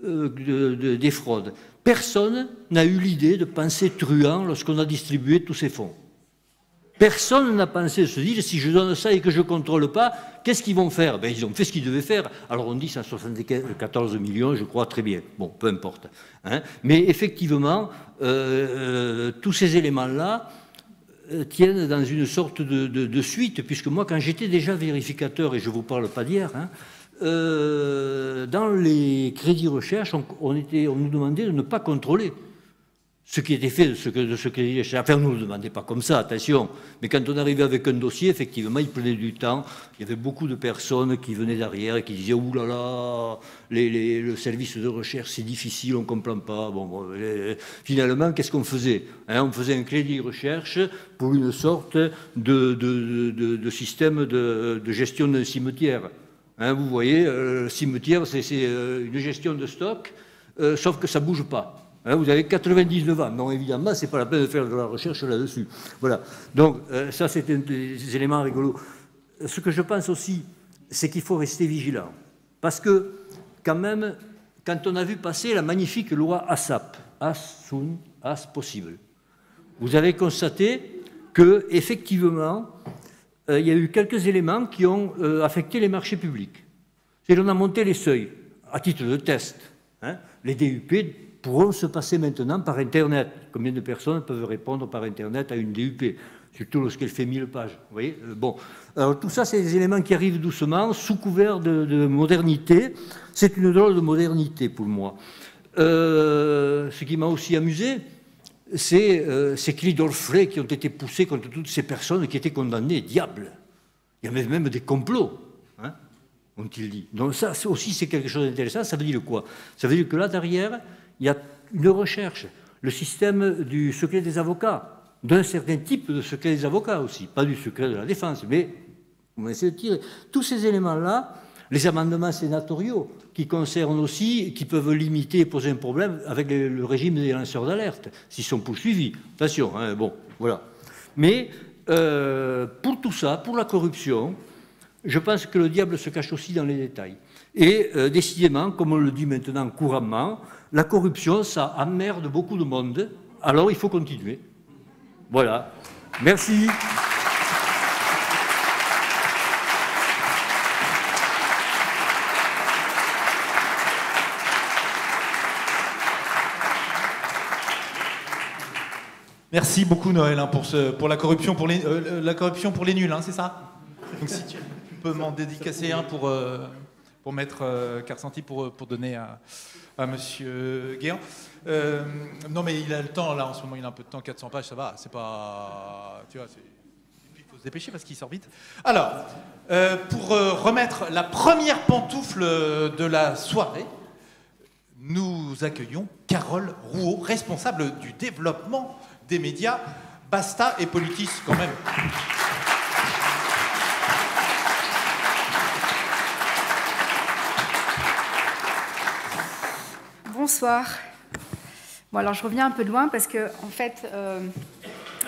des fraudes. Personne n'a eu l'idée de penser truand lorsqu'on a distribué tous ces fonds. Personne n'a pensé de se dire, si je donne ça et que je ne contrôle pas, qu'est-ce qu'ils vont faire? Ben, ils ont fait ce qu'ils devaient faire. Alors on dit 174 millions, je crois, très bien. Bon, peu importe. Hein. Mais effectivement, tous ces éléments-là tiennent dans une sorte de suite, puisque moi, quand j'étais déjà vérificateur, et je ne vous parle pas d'hier, hein, dans les crédits recherche, on nous demandait de ne pas contrôler ce qui était fait de ce crédit recherche. Enfin, on ne nous le demandait pas comme ça, attention. Mais quand on arrivait avec un dossier, effectivement, il prenait du temps. Il y avait beaucoup de personnes qui venaient derrière et qui disaient « Ouh là là, le service de recherche, c'est difficile, on ne comprend pas. » Finalement, qu'est-ce qu'on faisait? On faisait un crédit recherche pour une sorte de système de gestion d'un cimetière. Vous voyez, le cimetière, c'est une gestion de stock, sauf que ça ne bouge pas. Vous avez 99 ans. Non, évidemment, ce n'est pas la peine de faire de la recherche là-dessus. Voilà. Donc, ça, c'est un des éléments rigolos. Ce que je pense aussi, c'est qu'il faut rester vigilant. Parce que, quand même, quand on a vu passer la magnifique loi ASAP, as soon as possible, vous avez constaté qu'effectivement, il y a eu quelques éléments qui ont affecté les marchés publics. C'est qu'on a monté les seuils, à titre de test. Les DUP pourront se passer maintenant par Internet. Combien de personnes peuvent répondre par Internet à une DUP, surtout lorsqu'elle fait 1000 pages. Vous voyez, bon. Alors tout ça, c'est des éléments qui arrivent doucement, sous couvert de modernité. C'est une drôle de modernité pour moi. Ce qui m'a aussi amusé, c'est ces cris d'orfraie qui ont été poussés contre toutes ces personnes qui étaient condamnées. Diable! Il y avait même des complots, ont-ils dit. Donc ça aussi, c'est quelque chose d'intéressant. Ça veut dire quoi? Ça veut dire que là, derrière, il y a une recherche. Le système du secret des avocats, d'un certain type de secret des avocats aussi, pas du secret de la défense, mais on va essayer de tirer. Tous ces éléments-là, les amendements sénatoriaux qui concernent aussi, qui peuvent limiter et poser un problème avec le régime des lanceurs d'alerte, s'ils sont poursuivis. Attention, bon, voilà. Mais pour tout ça, pour la corruption, je pense que le diable se cache aussi dans les détails. Et décidément, comme on le dit maintenant couramment, la corruption, ça emmerde beaucoup de monde. Alors il faut continuer. Voilà. Merci. Merci beaucoup Noël hein, pour la corruption pour les nuls, hein, c'est ça? Donc si tu peux m'en dédicacer un pour Maître Karsanti pour donner à Monsieur Guéant. Non mais il a le temps là en ce moment, il a un peu de temps, 400 pages, ça va, c'est pas, tu vois, il faut se dépêcher parce qu'il sort vite. Alors, pour remettre la première pantoufle de la soirée, nous accueillons Carole Rouault, responsable du développement des médias, Basta et Politis quand même. Bonsoir. Bon alors je reviens un peu de loin parce que en fait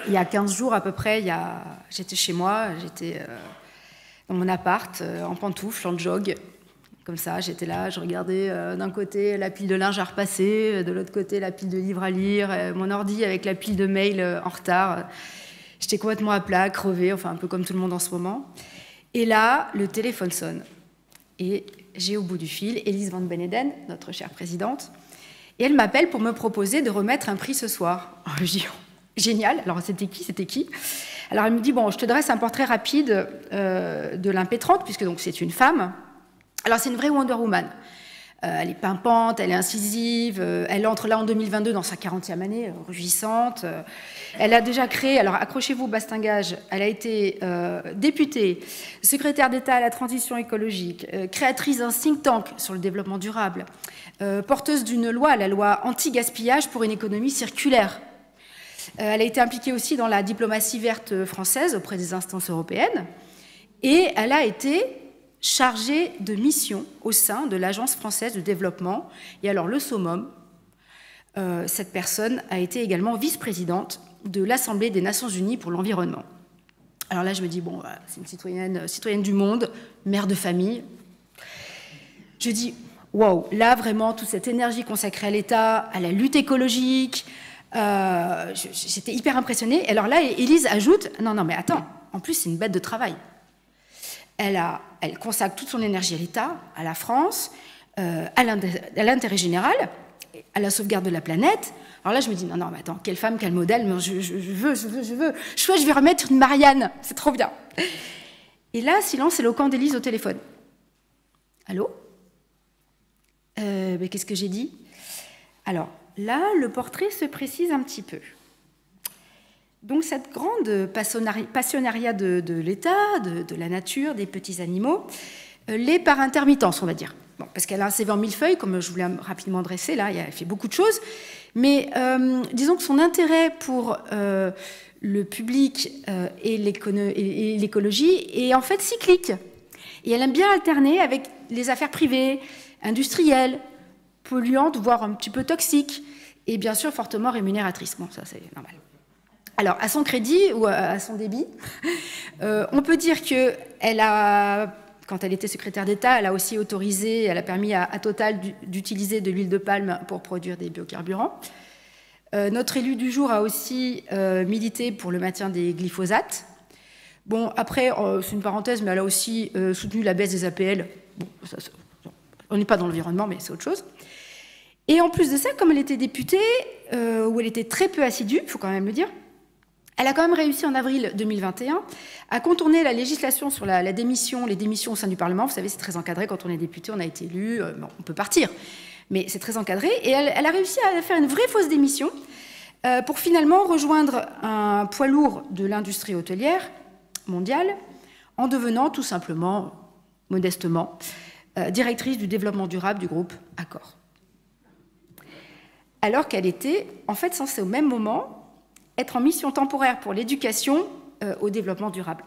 il y a 15 jours à peu près, j'étais chez moi, j'étais dans mon appart en pantoufles, en jog. Comme ça, j'étais là, je regardais d'un côté la pile de linge à repasser, de l'autre côté la pile de livres à lire, mon ordi avec la pile de mails en retard. J'étais complètement à plat, crevée, enfin un peu comme tout le monde en ce moment. Et là, le téléphone sonne. Et j'ai au bout du fil Élise Van Beneden, notre chère présidente, et elle m'appelle pour me proposer de remettre un prix ce soir. Alors, je dis, génial, alors c'était qui? Alors elle me dit, bon, je te dresse un portrait rapide de l'impétrante, puisque donc c'est une femme. Alors, c'est une vraie Wonder Woman. Elle est pimpante, elle est incisive, elle entre là en 2022 dans sa 40e année, rugissante. Elle a déjà créé, alors accrochez-vous, bastingage, elle a été députée, secrétaire d'État à la transition écologique, créatrice d'un think tank sur le développement durable, porteuse d'une loi, la loi anti-gaspillage pour une économie circulaire. Elle a été impliquée aussi dans la diplomatie verte française auprès des instances européennes. Et elle a été chargée de mission au sein de l'Agence française de développement. Et alors le summum, cette personne a été également vice-présidente de l'Assemblée des Nations Unies pour l'environnement. Alors là, je me dis, bon, c'est une citoyenne du monde, mère de famille. Je dis, waouh, là vraiment, toute cette énergie consacrée à l'État, à la lutte écologique, j'étais hyper impressionnée. Et alors là, Élise ajoute, non, mais attends, en plus, c'est une bête de travail. Elle consacre toute son énergie à l'État, à la France, à l'intérêt général, à la sauvegarde de la planète. Alors là, je me dis, non, mais attends, quelle femme, quel modèle, mais je veux. Je vais remettre une Marianne, c'est trop bien. Et là, silence éloquent d'Élise au téléphone. Allô? Qu'est-ce que j'ai dit? Alors, là, le portrait se précise un petit peu. Donc cette grande passionnariat de l'État, de la nature, des petits animaux, l'est par intermittence, on va dire. Bon, parce qu'elle a un CV en millefeuille, comme je voulais rapidement dresser, là, elle fait beaucoup de choses. Mais disons que son intérêt pour le public et l'écologie est en fait cyclique. Et elle aime bien alterner avec les affaires privées, industrielles, polluantes, voire un petit peu toxiques, et bien sûr fortement rémunératrices. Bon, ça c'est normal. Alors, à son crédit ou à son débit, on peut dire qu'elle a, quand elle était secrétaire d'État, elle a aussi autorisé, elle a permis à Total d'utiliser de l'huile de palme pour produire des biocarburants. Notre élu du jour a aussi milité pour le maintien des glyphosates. Bon, après, c'est une parenthèse, mais elle a aussi soutenu la baisse des APL. Bon, on n'est pas dans l'environnement, mais c'est autre chose. Et en plus de ça, comme elle était députée, où elle était très peu assidue, il faut quand même le dire, elle a quand même réussi en avril 2021 à contourner la législation sur les démissions au sein du Parlement. Vous savez, c'est très encadré. Quand on est député, on a été élu, bon, on peut partir. Mais c'est très encadré. Et elle a réussi à faire une vraie fausse démission pour finalement rejoindre un poids lourd de l'industrie hôtelière mondiale en devenant tout simplement, modestement, directrice du développement durable du groupe Accor. Alors qu'elle était en fait censée au même moment être en mission temporaire pour l'éducation au développement durable.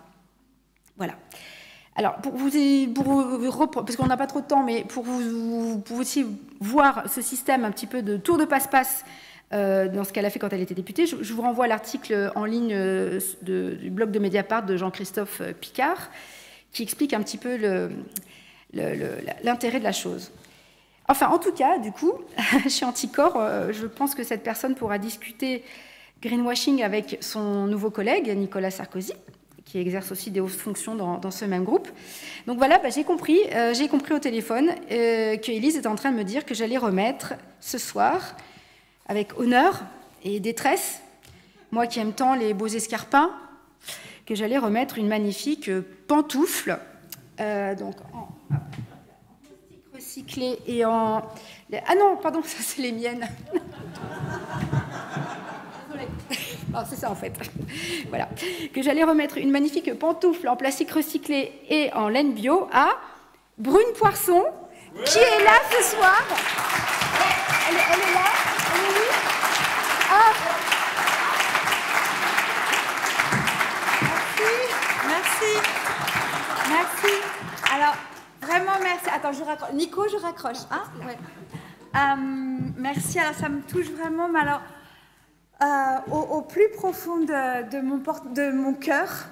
Voilà. Alors, parce qu'on n'a pas trop de temps, mais pour vous aussi voir ce système un petit peu de tour de passe-passe dans ce qu'elle a fait quand elle était députée, je vous renvoie à l'article en ligne du blog de Mediapart de Jean-Christophe Picard, qui explique un petit peu l'intérêt de la chose. Enfin, en tout cas, du coup, chez Anticor, je pense que cette personne pourra discuter greenwashing avec son nouveau collègue, Nicolas Sarkozy, qui exerce aussi des hautes fonctions dans ce même groupe. Donc voilà, j'ai compris au téléphone que Élise était en train de me dire que j'allais remettre ce soir, avec honneur et détresse, moi qui aime tant les beaux escarpins, que j'allais remettre une magnifique pantoufle, donc en plastique recyclé et en... Ah non, pardon, ça c'est les miennes. Oh, c'est ça en fait. Voilà. Que j'allais remettre une magnifique pantoufle en plastique recyclé et en laine bio à Brune Poisson, qui est là ce soir. Elle est là. Elle est où? Ah. Merci. Alors, vraiment merci. Attends, je raccroche. Nico, je raccroche. Hein? Ouais. Merci. Alors, ça me touche vraiment. Mais alors, au plus profond de mon cœur,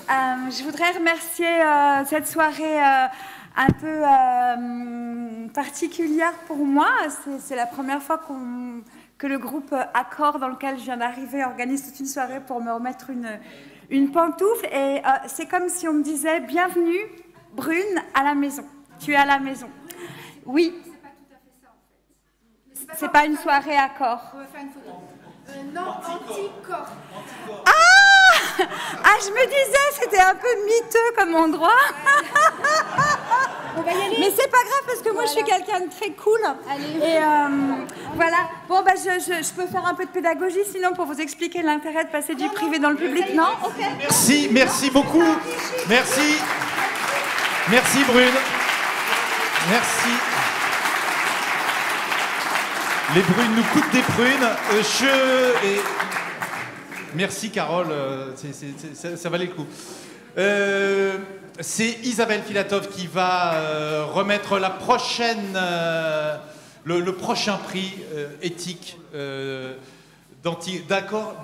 je voudrais remercier cette soirée un peu particulière pour moi. C'est la première fois que le groupe Accord, dans lequel je viens d'arriver, organise toute une soirée pour me remettre une pantoufle. Et c'est comme si on me disait « Bienvenue, Brune, à la maison. Tu es à la maison. » Oui. C'est pas tout à fait ça, en fait. C'est pas une soirée Accord. On va faire une photo. Non, Anticor. Ah, je me disais, c'était un peu miteux comme endroit. On va y aller. Mais c'est pas grave parce que moi je suis quelqu'un de très cool. Allez. Et voilà. Bon, je peux faire un peu de pédagogie sinon pour vous expliquer l'intérêt de passer du privé dans le public. Non? Ok. Merci beaucoup. Merci Brune. Merci. Les brunes nous coûtent des prunes. Merci Carole, ça valait le coup. C'est Isabelle Filatov qui va remettre la prochaine, le prochain prix éthique d'accord,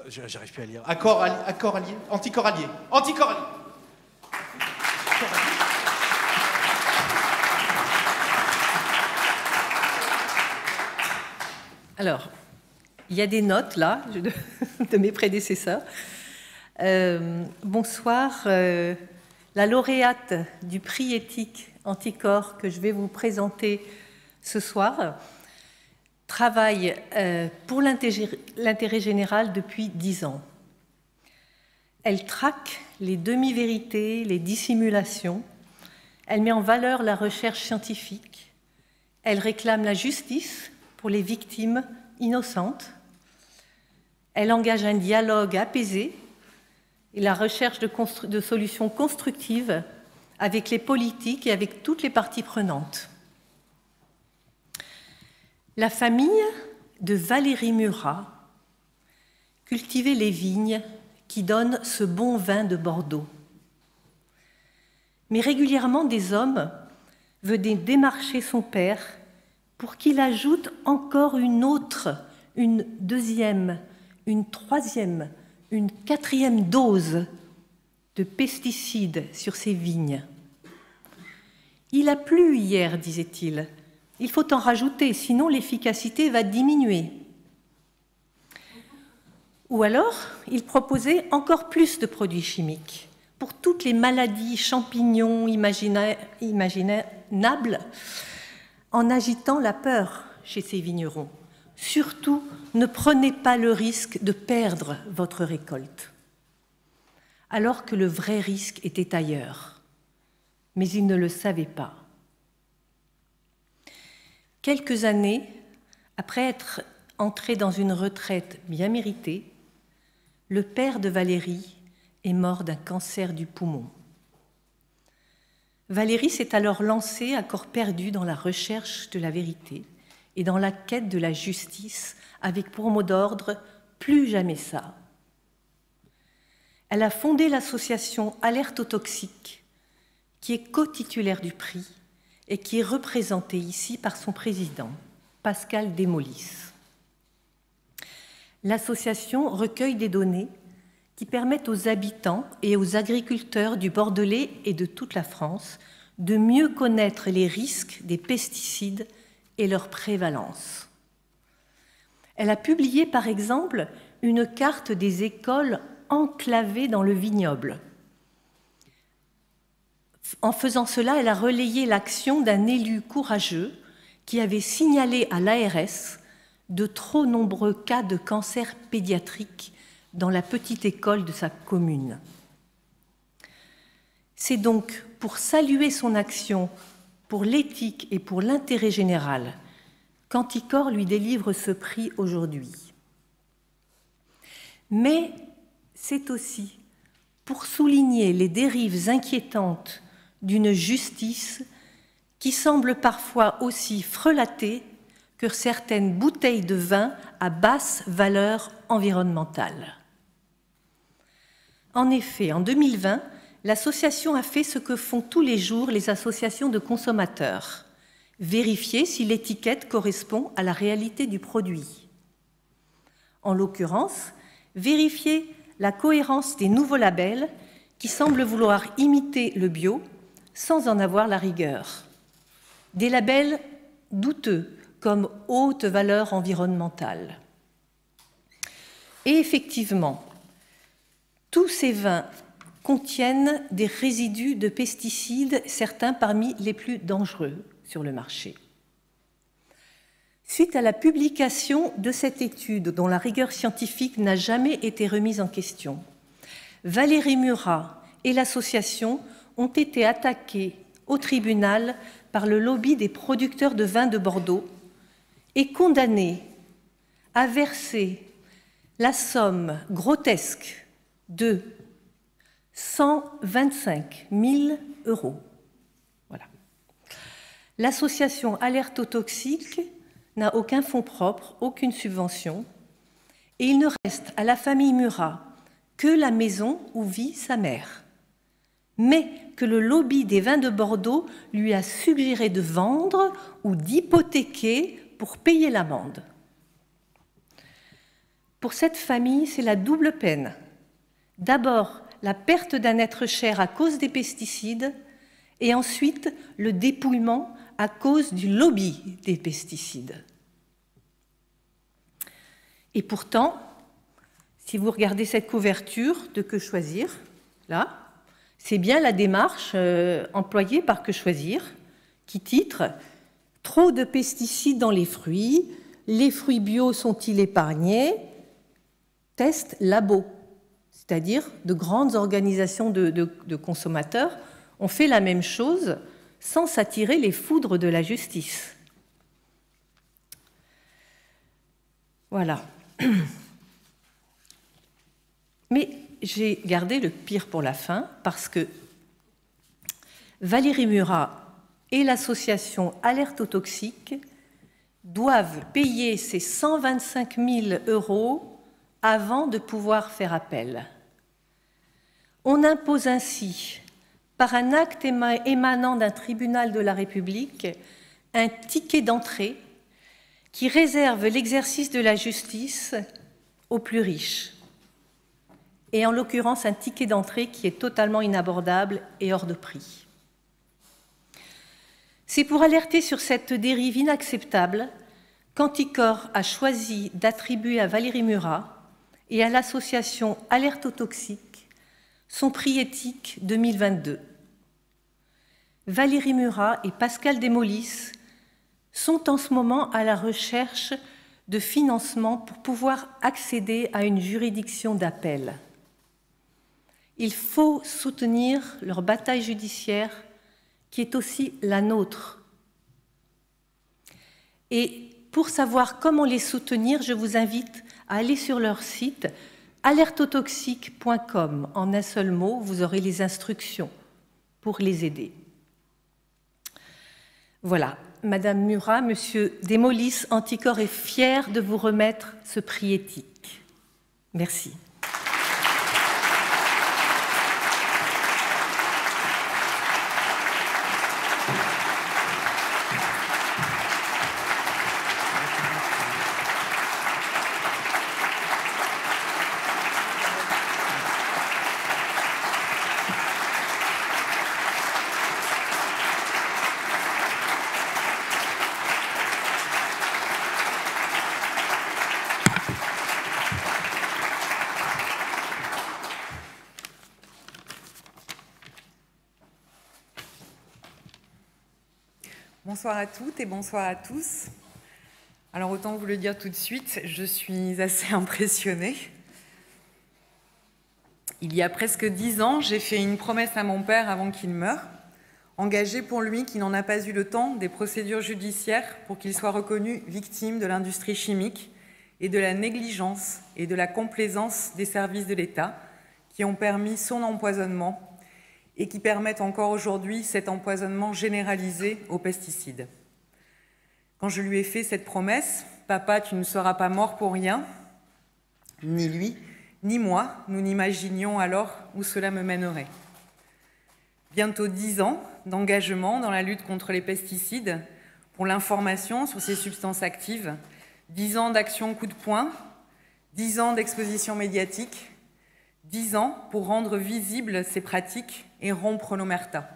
j'arrive plus à lire. Anticor allié. Alors, il y a des notes là de mes prédécesseurs. Bonsoir. La lauréate du prix éthique Anticor que je vais vous présenter ce soir travaille pour l'intérêt général depuis 10 ans. Elle traque les demi-vérités, les dissimulations. Elle met en valeur la recherche scientifique. Elle réclame la justice pour les victimes innocentes. Elle engage un dialogue apaisé et la recherche de solutions constructives avec les politiques et avec toutes les parties prenantes. La famille de Valérie Murat cultivait les vignes qui donnent ce bon vin de Bordeaux. Mais régulièrement, des hommes venaient démarcher son père pour qu'il ajoute encore une autre, une deuxième, une troisième, une quatrième dose de pesticides sur ses vignes. « Il a plu hier, disait-il. Il faut en rajouter, sinon l'efficacité va diminuer. » Ou alors, il proposait encore plus de produits chimiques pour toutes les maladies champignons imaginables, en agitant la peur chez ces vignerons. Surtout, ne prenez pas le risque de perdre votre récolte. Alors que le vrai risque était ailleurs. Mais ils ne le savaient pas. Quelques années après être entré dans une retraite bien méritée, le père de Valérie est mort d'un cancer du poumon. Valérie s'est alors lancée à corps perdu dans la recherche de la vérité et dans la quête de la justice, avec pour mot d'ordre « plus jamais ça ». Elle a fondé l'association Alerte aux toxiques, qui est co-titulaire du prix et qui est représentée ici par son président, Pascal Desmolis. L'association recueille des données qui permettent aux habitants et aux agriculteurs du Bordelais et de toute la France de mieux connaître les risques des pesticides et leur prévalence. Elle a publié par exemple une carte des écoles enclavées dans le vignoble. En faisant cela, elle a relayé l'action d'un élu courageux qui avait signalé à l'ARS de trop nombreux cas de cancer pédiatrique dans la petite école de sa commune. C'est donc pour saluer son action pour l'éthique et pour l'intérêt général qu'Anticor lui délivre ce prix aujourd'hui. Mais c'est aussi pour souligner les dérives inquiétantes d'une justice qui semble parfois aussi frelatée que certaines bouteilles de vin à basse valeur environnementale. En effet, en 2020, l'association a fait ce que font tous les jours les associations de consommateurs, vérifier si l'étiquette correspond à la réalité du produit. En l'occurrence, vérifier la cohérence des nouveaux labels qui semblent vouloir imiter le bio sans en avoir la rigueur. Des labels douteux comme haute valeur environnementale. Et effectivement, tous ces vins contiennent des résidus de pesticides, certains parmi les plus dangereux sur le marché. Suite à la publication de cette étude, dont la rigueur scientifique n'a jamais été remise en question, Valérie Murat et l'association ont été attaqués au tribunal par le lobby des producteurs de vin de Bordeaux et condamnés à verser la somme grotesque de 125 000 €. Voilà. L'association Alerte aux toxiques n'a aucun fonds propre, aucune subvention, et il ne reste à la famille Murat que la maison où vit sa mère, mais que le lobby des vins de Bordeaux lui a suggéré de vendre ou d'hypothéquer pour payer l'amende. Pour cette famille, c'est la double peine. D'abord, la perte d'un être cher à cause des pesticides, et ensuite le dépouillement à cause du lobby des pesticides. Et pourtant, si vous regardez cette couverture de Que Choisir, là, c'est bien la démarche employée par Que Choisir, qui titre « Trop de pesticides dans les fruits, les fruits bio sont-ils épargnés? Test labo ». C'est-à-dire de grandes organisations de consommateurs ont fait la même chose sans s'attirer les foudres de la justice. Voilà. Mais j'ai gardé le pire pour la fin parce que Valérie Murat et l'association Alerte aux toxiques doivent payer ces 125 000 € avant de pouvoir faire appel. On impose ainsi, par un acte émanant d'un tribunal de la République, un ticket d'entrée qui réserve l'exercice de la justice aux plus riches. Et en l'occurrence, un ticket d'entrée qui est totalement inabordable et hors de prix. C'est pour alerter sur cette dérive inacceptable qu'Anticor a choisi d'attribuer à Valérie Murat et à l'association Alerte aux toxiques son prix éthique 2022. Valérie Murat et Pascal Desmolis sont en ce moment à la recherche de financement pour pouvoir accéder à une juridiction d'appel. Il faut soutenir leur bataille judiciaire qui est aussi la nôtre. Et pour savoir comment les soutenir, je vous invite à aller sur leur site alertotoxique.com. En un seul mot, vous aurez les instructions pour les aider. Voilà, Madame Murat, Monsieur Desmolis, Anticor est fier de vous remettre ce prix éthique. Merci. Bonsoir à toutes et bonsoir à tous. Alors autant vous le dire tout de suite, je suis assez impressionnée. Il y a presque 10 ans, j'ai fait une promesse à mon père avant qu'il meure, engagée pour lui qui n'en a pas eu le temps des procédures judiciaires pour qu'il soit reconnu victime de l'industrie chimique et de la négligence et de la complaisance des services de l'État qui ont permis son empoisonnement et qui permettent encore aujourd'hui cet empoisonnement généralisé aux pesticides. Quand je lui ai fait cette promesse, « Papa, tu ne seras pas mort pour rien », ni lui, ni moi, nous n'imaginions alors où cela me mènerait. Bientôt 10 ans d'engagement dans la lutte contre les pesticides, pour l'information sur ces substances actives, 10 ans d'action coup de poing, 10 ans d'exposition médiatique, 10 ans pour rendre visibles ces pratiques et rompre l'omerta.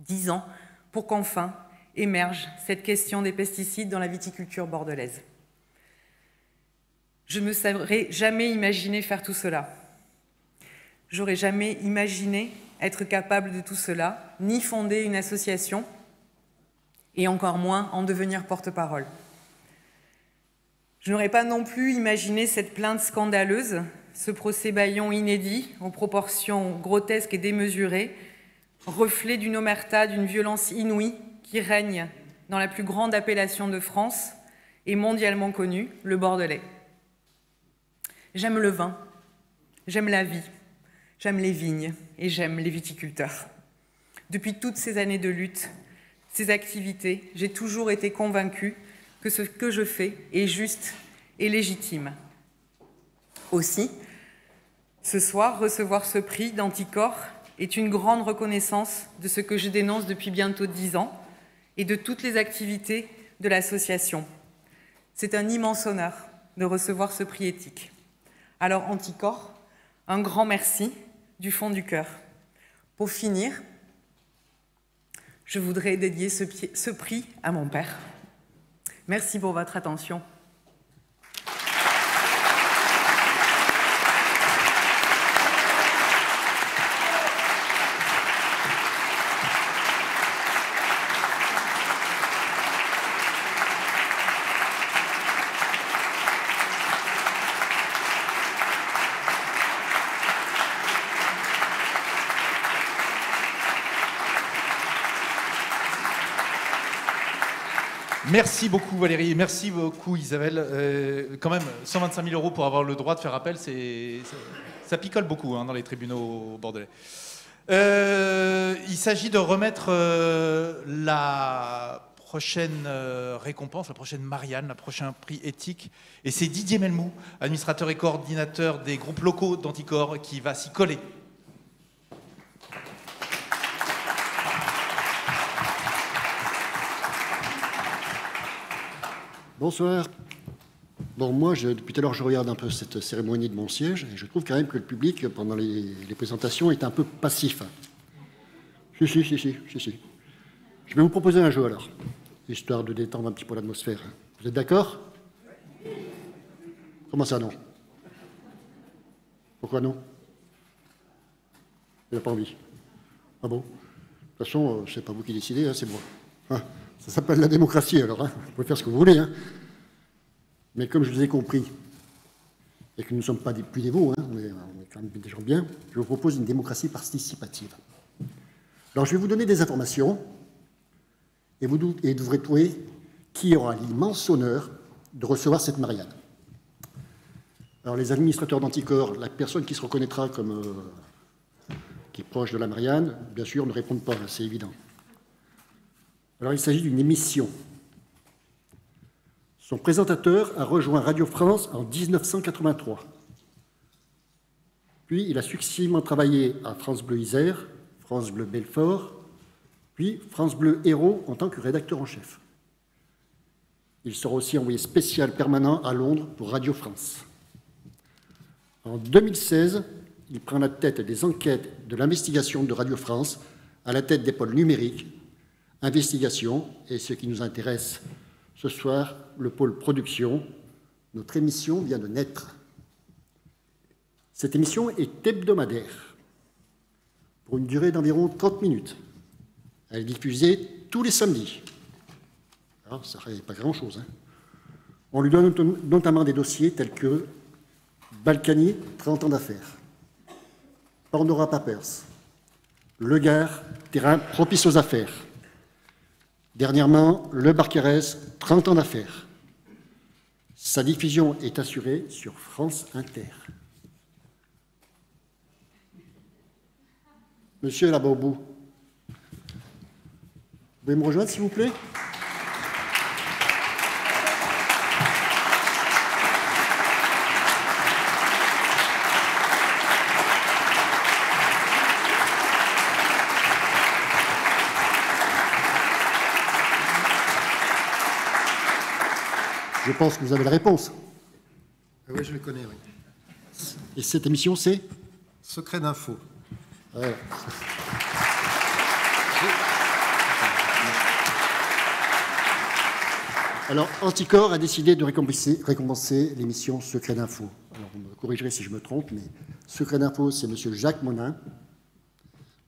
10 ans pour qu'enfin émerge cette question des pesticides dans la viticulture bordelaise. Je ne me serais jamais imaginé faire tout cela. J'aurais jamais imaginé être capable de tout cela, ni fonder une association, et encore moins en devenir porte-parole. Je n'aurais pas non plus imaginé cette plainte scandaleuse, ce procès bâillon inédit, aux proportions grotesques et démesurées, reflet d'une omerta, d'une violence inouïe qui règne dans la plus grande appellation de France et mondialement connue, le Bordelais. J'aime le vin, j'aime la vie, j'aime les vignes et j'aime les viticulteurs. Depuis toutes ces années de lutte, ces activités, j'ai toujours été convaincue que ce que je fais est juste et légitime. Aussi, ce soir, recevoir ce prix d'Anticor est une grande reconnaissance de ce que je dénonce depuis bientôt 10 ans et de toutes les activités de l'association. C'est un immense honneur de recevoir ce prix éthique. Alors Anticor, un grand merci du fond du cœur. Pour finir, je voudrais dédier ce prix à mon père. Merci pour votre attention. Merci beaucoup Valérie, merci beaucoup Isabelle. Quand même, 125 000 € pour avoir le droit de faire appel, ça picole beaucoup dans les tribunaux bordelais. Il s'agit de remettre la prochaine récompense, la prochaine Marianne, le prochain prix éthique. Et c'est Didier Melmou, administrateur et coordinateur des groupes locaux d'Anticor, qui va s'y coller. Bonsoir. Bon, moi, depuis tout à l'heure, je regarde un peu cette cérémonie de mon siège et je trouve quand même que le public, pendant les présentations, est un peu passif. Si. Je vais vous proposer un jeu, alors, histoire de détendre un petit peu l'atmosphère. Vous êtes d'accord? Comment ça, non? Pourquoi non? Il n'a pas envie. Ah bon? De toute façon, c'est pas vous qui décidez, hein, c'est moi. Hein, ça s'appelle la démocratie, alors. Hein, vous pouvez faire ce que vous voulez. Hein. Mais comme je vous ai compris, et que nous ne sommes pas des dévots, hein, on est quand même des gens bien, je vous propose une démocratie participative. Alors, je vais vous donner des informations, et vous devrez trouver qui aura l'immense honneur de recevoir cette Marianne. Alors, les administrateurs d'Anticor, la personne qui se reconnaîtra comme qui est proche de la Marianne, bien sûr, ne répondent pas, c'est évident. Alors, il s'agit d'une émission. Son présentateur a rejoint Radio France en 1983. Puis, il a successivement travaillé à France Bleu Isère, France Bleu Belfort, puis France Bleu Hérault en tant que rédacteur en chef. Il sera aussi envoyé spécial permanent à Londres pour Radio France. En 2016, il prend la tête des enquêtes de l'investigation de Radio France, à la tête des pôles numériques, investigation, et ce qui nous intéresse ce soir, le pôle production. Notre émission vient de naître. Cette émission est hebdomadaire, pour une durée d'environ 30 minutes. Elle est diffusée tous les samedis. Alors, ça ne pas grand-chose. Hein. On lui donne notamment des dossiers tels que Balkany, 30 ans d'affaires, Pandora Papers, Le Gard, terrain propice aux affaires. Dernièrement, Le Barcarès, 30 ans d'affaires. Sa diffusion est assurée sur France Inter. Monsieur là-bas au bout, vous pouvez me rejoindre, s'il vous plaît? Je pense que vous avez la réponse. Oui, je le connais, oui. Et cette émission, c'est Secret d'info. Voilà. Alors, Anticor a décidé de récompenser l'émission Secret d'info. Alors, vous me corrigerez si je me trompe, mais Secret d'info, c'est M. Jacques Monin,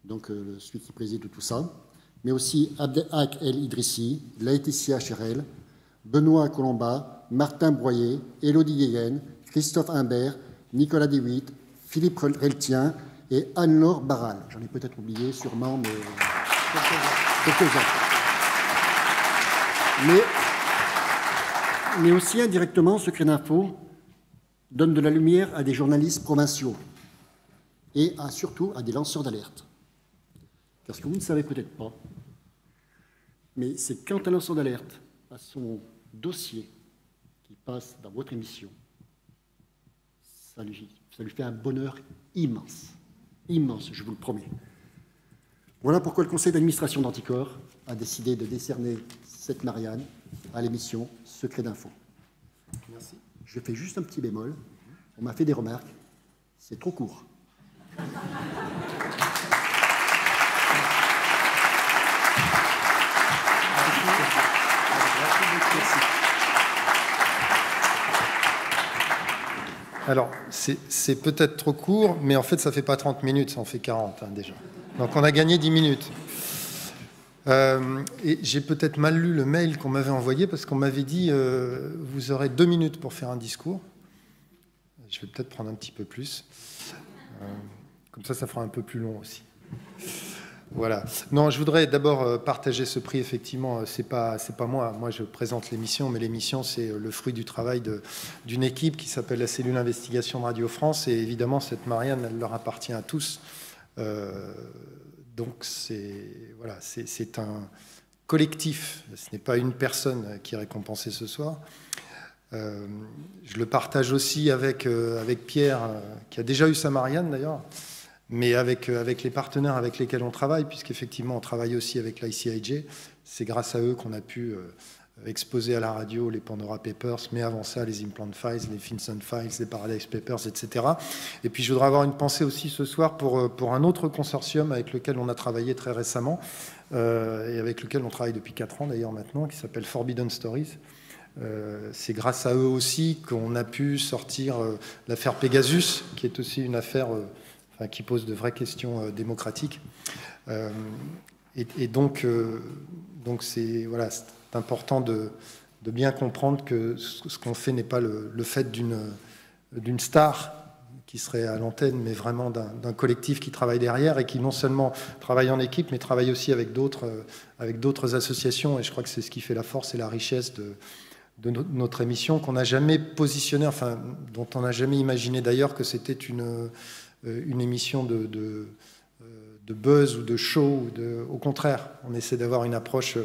donc celui qui préside tout ça, mais aussi Abdelhak El Idrissi, Laetitia Cherel, Benoît Colomba, Martin Broyer, Élodie Guéguen, Christophe Imbert, Nicolas Dewitt, Philippe Reltien et Anne-Laure Barral. J'en ai peut-être oublié, sûrement, mais quelques-uns. Mais aussi indirectement, Secret d'Info donne de la lumière à des journalistes provinciaux et surtout à des lanceurs d'alerte. Parce que vous ne savez peut-être pas, mais c'est quand un lanceur d'alerte à son dossier qui passe dans votre émission, ça lui fait un bonheur immense. Immense, je vous le promets. Voilà pourquoi le conseil d'administration d'Anticor a décidé de décerner cette Marianne à l'émission Secret d'Info. Merci. Je fais juste un petit bémol. On m'a fait des remarques. C'est trop court. Alors, c'est peut-être trop court, mais en fait, ça ne fait pas 30 minutes, ça en fait 40 déjà. Donc, on a gagné 10 minutes. Et j'ai peut-être mal lu le mail qu'on m'avait envoyé, parce qu'on m'avait dit vous aurez 2 minutes pour faire un discours. Je vais peut-être prendre un petit peu plus. Comme ça fera un peu plus long aussi. Voilà. Non, je voudrais d'abord partager ce prix. Effectivement, c'est pas moi. Moi, je présente l'émission, mais l'émission, c'est le fruit du travail d'une équipe qui s'appelle la cellule investigation de Radio France. Et évidemment, cette Marianne, elle leur appartient à tous. Donc, c'est un collectif. Ce n'est pas une personne qui est récompensée ce soir. Je le partage aussi avec Pierre, qui a déjà eu sa Marianne d'ailleurs. Mais avec les partenaires avec lesquels on travaille, puisqu'effectivement on travaille aussi avec l'ICIJ, c'est grâce à eux qu'on a pu exposer à la radio les Pandora Papers, mais avant ça les Implant Files, les FinCEN Files, les Paradise Papers, etc. Et puis je voudrais avoir une pensée aussi ce soir pour un autre consortium avec lequel on a travaillé très récemment, et avec lequel on travaille depuis 4 ans d'ailleurs maintenant, qui s'appelle Forbidden Stories. C'est grâce à eux aussi qu'on a pu sortir l'affaire Pegasus, qui est aussi une affaire... qui pose de vraies questions démocratiques. Donc c'est important de bien comprendre que ce qu'on fait n'est pas le fait d'une star qui serait à l'antenne, mais vraiment d'un collectif qui travaille derrière et qui non seulement travaille en équipe, mais travaille aussi avec d'autres associations. Et je crois que c'est ce qui fait la force et la richesse de notre émission, qu'on n'a jamais positionnée, enfin, dont on n'a jamais imaginé d'ailleurs que c'était une émission de buzz ou de show. Au contraire, on essaie d'avoir une approche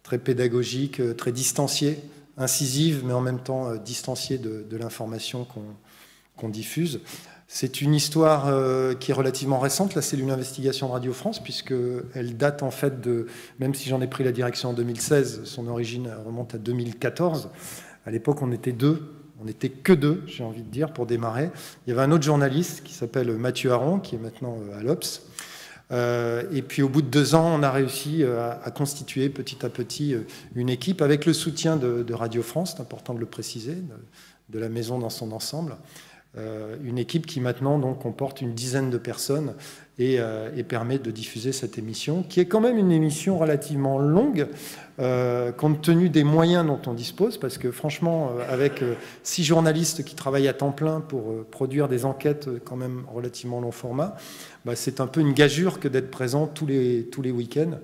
très pédagogique, très distanciée, incisive, mais en même temps distanciée de l'information qu'on diffuse. C'est une histoire qui est relativement récente, la cellule d'investigation de Radio France, puisqu'elle date en fait même si j'en ai pris la direction en 2016, son origine remonte à 2014. À l'époque, on était 2. On n'était que 2, j'ai envie de dire, pour démarrer. Il y avait un autre journaliste qui s'appelle Mathieu Aron, qui est maintenant à l'Obs. Et puis au bout de 2 ans, on a réussi à constituer petit à petit une équipe avec le soutien de Radio France, c'est important de le préciser, de la maison dans son ensemble. Une équipe qui maintenant donc, comporte une dizaine de personnes et permet de diffuser cette émission, qui est quand même une émission relativement longue, compte tenu des moyens dont on dispose, parce que franchement, avec 6 journalistes qui travaillent à temps plein pour produire des enquêtes quand même relativement long format, bah, c'est un peu une gageure que d'être présent tous les week-ends.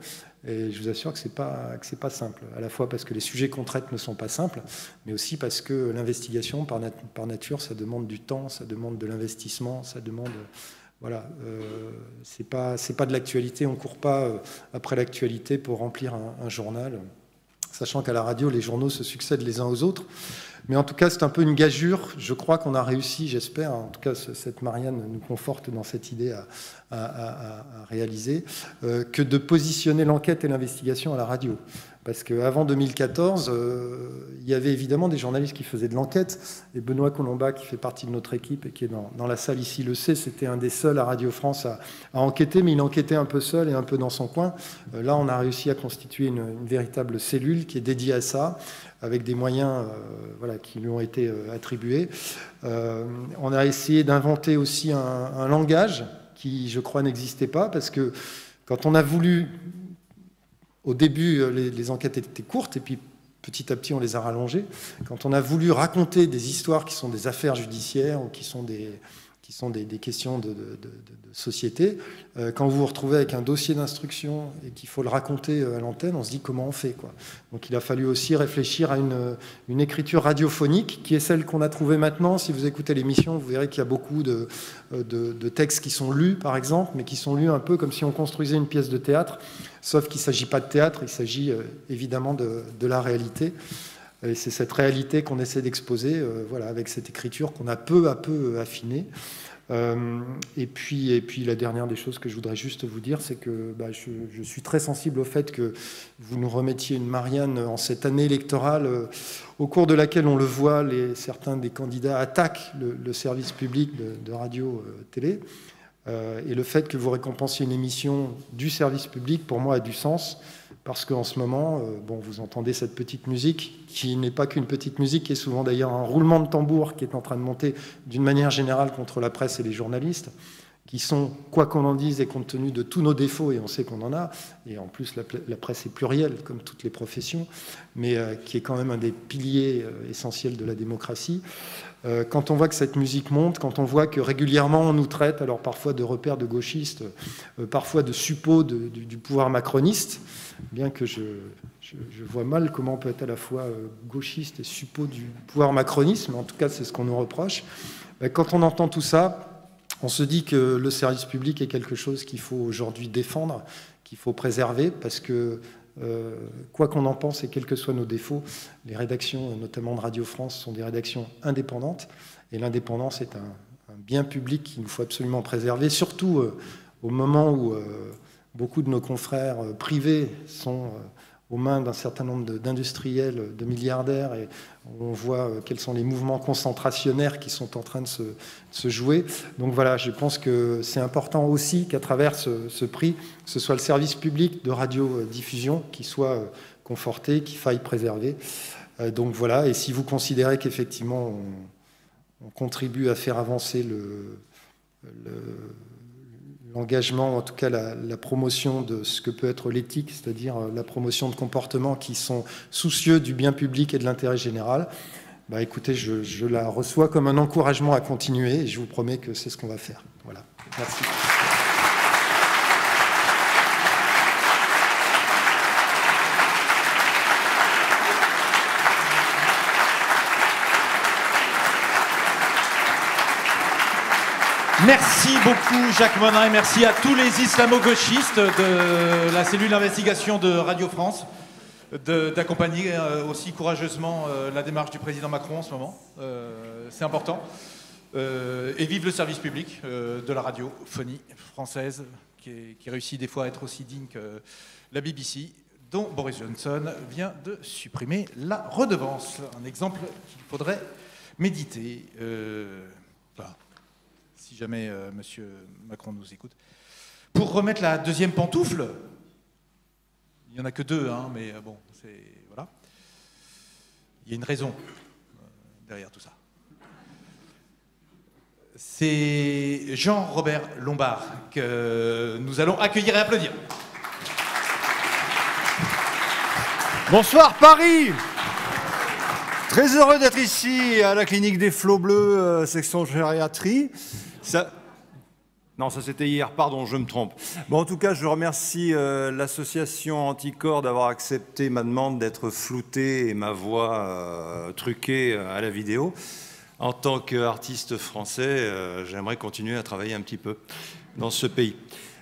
Et je vous assure que c'est pas simple, à la fois parce que les sujets qu'on traite ne sont pas simples, mais aussi parce que l'investigation, par nature, ça demande du temps, ça demande de l'investissement, ça demande... Voilà, c'est pas de l'actualité, on ne court pas après l'actualité pour remplir un journal, sachant qu'à la radio, les journaux se succèdent les uns aux autres. Mais en tout cas, c'est un peu une gageure. Je crois qu'on a réussi, j'espère, en tout cas, cette Marianne nous conforte dans cette idée à réaliser, que de positionner l'enquête et l'investigation à la radio. Parce qu'avant 2014, il y avait évidemment des journalistes qui faisaient de l'enquête. Et Benoît Colomba, qui fait partie de notre équipe et qui est dans la salle ici, le sait, c'était un des seuls à Radio France à enquêter, mais il enquêtait un peu seul et un peu dans son coin. Là, on a réussi à constituer une véritable cellule qui est dédiée à ça, avec des moyens voilà, qui lui ont été attribués. On a essayé d'inventer aussi un langage qui, je crois, n'existait pas, parce que quand on a voulu... Au début, les enquêtes étaient courtes, et puis petit à petit, on les a rallongées. Quand on a voulu raconter des histoires qui sont des affaires judiciaires ou qui sont des questions de société, quand vous vous retrouvez avec un dossier d'instruction et qu'il faut le raconter à l'antenne, on se dit comment on fait, quoi. Donc il a fallu aussi réfléchir à une écriture radiophonique qui est celle qu'on a trouvée maintenant. Si vous écoutez l'émission, vous verrez qu'il y a beaucoup de textes qui sont lus, par exemple, mais qui sont lus un peu comme si on construisait une pièce de théâtre, sauf qu'il ne s'agit pas de théâtre, il s'agit évidemment de la réalité. Et c'est cette réalité qu'on essaie d'exposer, voilà, avec cette écriture qu'on a peu à peu affinée. Et puis la dernière des choses que je voudrais juste vous dire, c'est que bah, je suis très sensible au fait que vous nous remettiez une Marianne en cette année électorale, au cours de laquelle, on le voit, certains des candidats attaquent le service public de radio-télé. Et le fait que vous récompensiez une émission du service public, pour moi, a du sens. Parce qu'en ce moment, bon, vous entendez cette petite musique, qui n'est pas qu'une petite musique, qui est souvent d'ailleurs un roulement de tambour qui est en train de monter d'une manière générale contre la presse et les journalistes, qui sont, quoi qu'on en dise, et compte tenu de tous nos défauts, et on sait qu'on en a, et en plus la presse est plurielle, comme toutes les professions, mais qui est quand même un des piliers essentiels de la démocratie. Quand on voit que cette musique monte, quand on voit que régulièrement on nous traite, alors parfois de repères de gauchistes, parfois de suppôts du pouvoir macroniste, bien que je vois mal comment on peut être à la fois gauchiste et suppôt du pouvoir macroniste, mais en tout cas c'est ce qu'on nous reproche. Quand on entend tout ça, on se dit que le service public est quelque chose qu'il faut aujourd'hui défendre, qu'il faut préserver, parce que quoi qu'on en pense et quels que soient nos défauts, les rédactions, notamment de Radio France, sont des rédactions indépendantes, et l'indépendance est un bien public qu'il nous faut absolument préserver, surtout au moment où beaucoup de nos confrères privés sont aux mains d'un certain nombre d'industriels, de milliardaires, et on voit quels sont les mouvements concentrationnaires qui sont en train de se jouer. Donc voilà, je pense que c'est important aussi qu'à travers ce prix, ce soit le service public de radiodiffusion qui soit conforté, qu'il faille préserver. Donc voilà, et si vous considérez qu'effectivement on contribue à faire avancer l'engagement, en tout cas la promotion de ce que peut être l'éthique, c'est-à-dire la promotion de comportements qui sont soucieux du bien public et de l'intérêt général, bah écoutez, je la reçois comme un encouragement à continuer, et je vous promets que c'est ce qu'on va faire. Voilà. Merci. Merci beaucoup Jacques Monin, et merci à tous les islamo-gauchistes de la cellule d'investigation de Radio France d'accompagner aussi courageusement la démarche du président Macron en ce moment. C'est important. Et vive le service public de la radiophonie française qui réussit des fois à être aussi digne que la BBC, dont Boris Johnson vient de supprimer la redevance. Un exemple qu'il faudrait méditer. Voilà. Si jamais Monsieur Macron nous écoute. Pour remettre la deuxième pantoufle, il n'y en a que deux, hein, mais bon, c'est... Voilà. Il y a une raison derrière tout ça. C'est Jean-Robert Lombard que nous allons accueillir et applaudir. Bonsoir Paris. Très heureux d'être ici à la clinique des Flots Bleus, section gériatrie. Non, ça c'était hier, pardon, je me trompe. Bon, en tout cas, je remercie l'association Anticorps d'avoir accepté ma demande d'être floutée et ma voix truquée à la vidéo. En tant qu'artiste français, j'aimerais continuer à travailler un petit peu dans ce pays.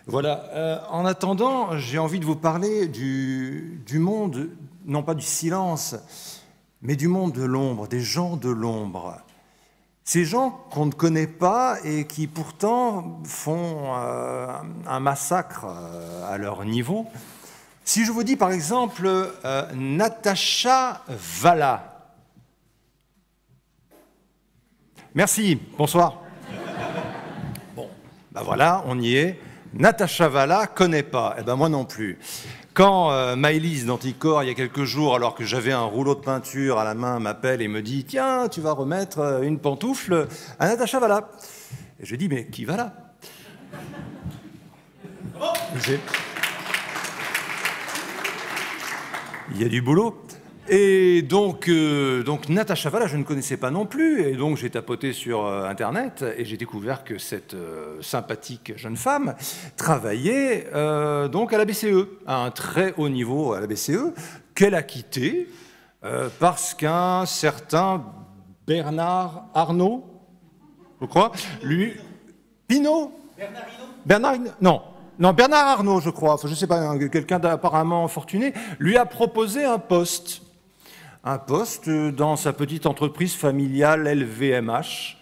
Voilà. En attendant, j'ai envie de vous parler du monde, non pas du silence, mais du monde de l'ombre, des gens de l'ombre. Ces gens qu'on ne connaît pas et qui pourtant font un massacre à leur niveau. Si je vous dis par exemple Natacha Valla. Merci, bonsoir. Bon, ben voilà, on y est. Natacha Valla connaît pas, eh ben moi non plus. Quand Maëlys d'Anticorps, il y a quelques jours, alors que j'avais un rouleau de peinture à la main, m'appelle et me dit « Tiens, tu vas remettre une pantoufle à Natacha Valla ». Et je dis « Mais qui va là ?» Il y a du boulot. Et donc Natacha Valla, je ne connaissais pas non plus. Et donc j'ai tapoté sur Internet et j'ai découvert que cette sympathique jeune femme travaillait donc à la BCE, à un très haut niveau à la BCE, qu'elle a quitté parce qu'un certain Bernard Arnault, je crois, lui... Pinault ? Bernard Hinault ? Non, Bernard Arnault, je crois, enfin, je ne sais pas, quelqu'un d'apparemment fortuné, lui a proposé un poste dans sa petite entreprise familiale LVMH,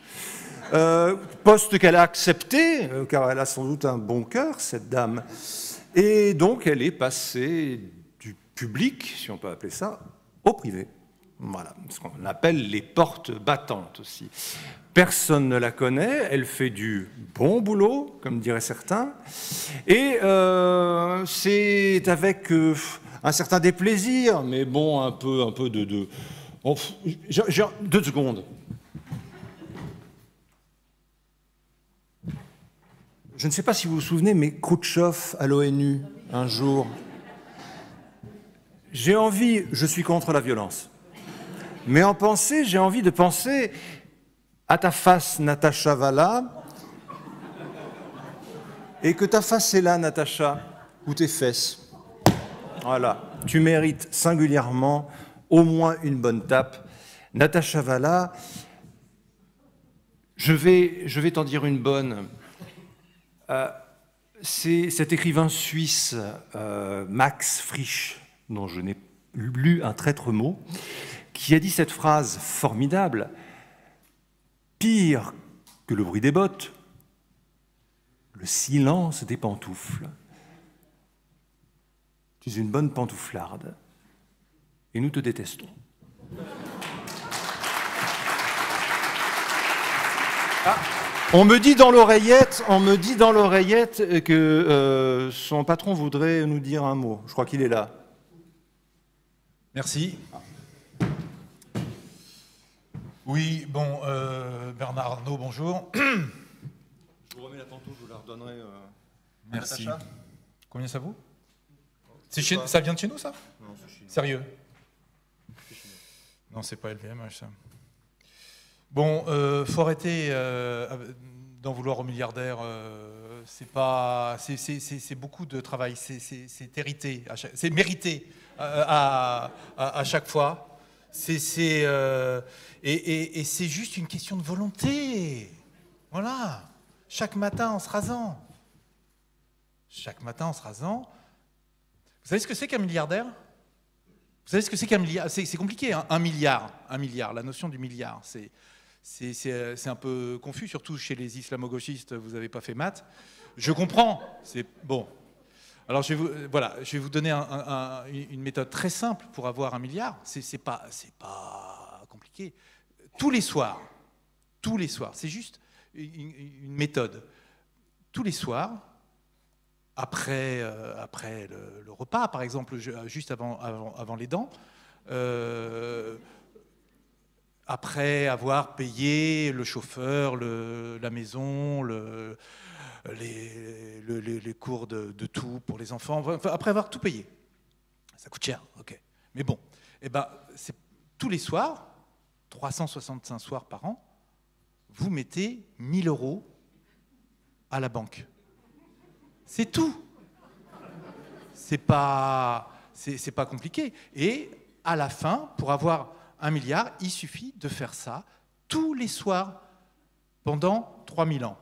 poste qu'elle a accepté, car elle a sans doute un bon cœur, cette dame. Et donc, elle est passée du public, si on peut appeler ça, au privé. Voilà, ce qu'on appelle les portes battantes aussi. Personne ne la connaît, elle fait du bon boulot, comme diraient certains, et c'est avec un certain déplaisir, mais bon, un peu de... Oh, j'ai 2 secondes. Je ne sais pas si vous vous souvenez, mais Khrouchtchev à l'ONU, un jour, je suis contre la violence, mais en pensée, j'ai envie de penser... à ta face, Natacha Valla, et que ta face est là, Natacha, ou tes fesses. Voilà, tu mérites singulièrement au moins une bonne tape. Natacha Valla, je vais t'en dire une bonne. C'est cet écrivain suisse, Max Frisch, dont je n'ai lu un traître mot, qui a dit cette phrase formidable: pire que le bruit des bottes, le silence des pantoufles. Tu es une bonne pantouflarde et nous te détestons. Ah, on me dit dans l'oreillette que son patron voudrait nous dire un mot. Je crois qu'il est là. Merci. Oui, bon, Bernard Arnault, bonjour. Je vous remets la pantoufle, je vous la redonnerai. Merci. Natacha. Combien ça vaut? Ça vient de chez nous, ça? Non, c'est chinois. Sérieux? Non, c'est pas LVMH, ça. Bon, faut arrêter d'en vouloir aux milliardaires. C'est beaucoup de travail. C'est hérité, c'est mérité à chaque fois. Et c'est juste une question de volonté. Voilà. Chaque matin en se rasant. Vous savez ce que c'est qu'un milliardaire? Vous savez ce que c'est qu'un milliard? C'est compliqué, hein? Un milliard. La notion du milliard, c'est un peu confus, surtout chez les islamo-gauchistes. Vous n'avez pas fait maths. Je comprends. C'est bon. Alors je vais vous donner une méthode très simple pour avoir un milliard. C'est pas compliqué. Tous les soirs, c'est juste une méthode. Tous les soirs, après le repas, par exemple, juste avant les dents, après avoir payé le chauffeur, la maison, les cours de tout pour les enfants, enfin, après avoir tout payé. Ça coûte cher, ok. Mais bon, eh ben, c'est tous les soirs, 365 soirs par an, vous mettez 1 000 € à la banque. C'est tout. C'est pas compliqué. Et à la fin, pour avoir 1 milliard, il suffit de faire ça tous les soirs pendant 3000 ans.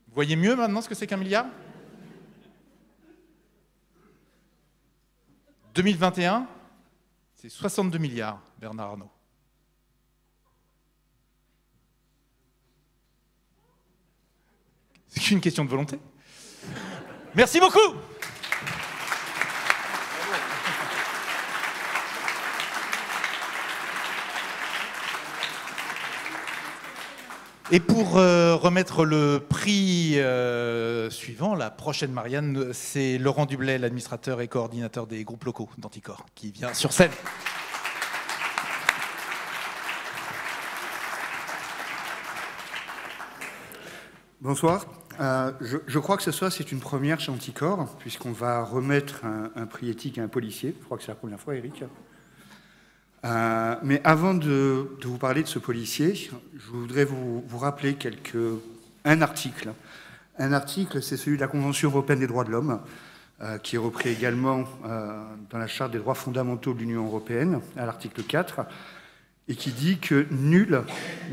Vous voyez mieux maintenant ce que c'est qu'1 milliard ? 2021, c'est 62 milliards, Bernard Arnault. C'est qu'une question de volonté. Merci beaucoup. Et pour remettre le prix suivant, la prochaine Marianne, c'est Laurent Dublay, l'administrateur et coordinateur des groupes locaux d'Anticor, qui vient sur scène. Bonsoir. Je crois que ce soir, c'est une première chez Anticor, puisqu'on va remettre un prix éthique à un policier. Je crois que c'est la première fois, Eric. Mais avant de vous parler de ce policier, je voudrais vous rappeler un article. Un article, c'est celui de la Convention européenne des droits de l'homme, qui est repris également dans la Charte des droits fondamentaux de l'Union européenne, à l'article 4, et qui dit que nul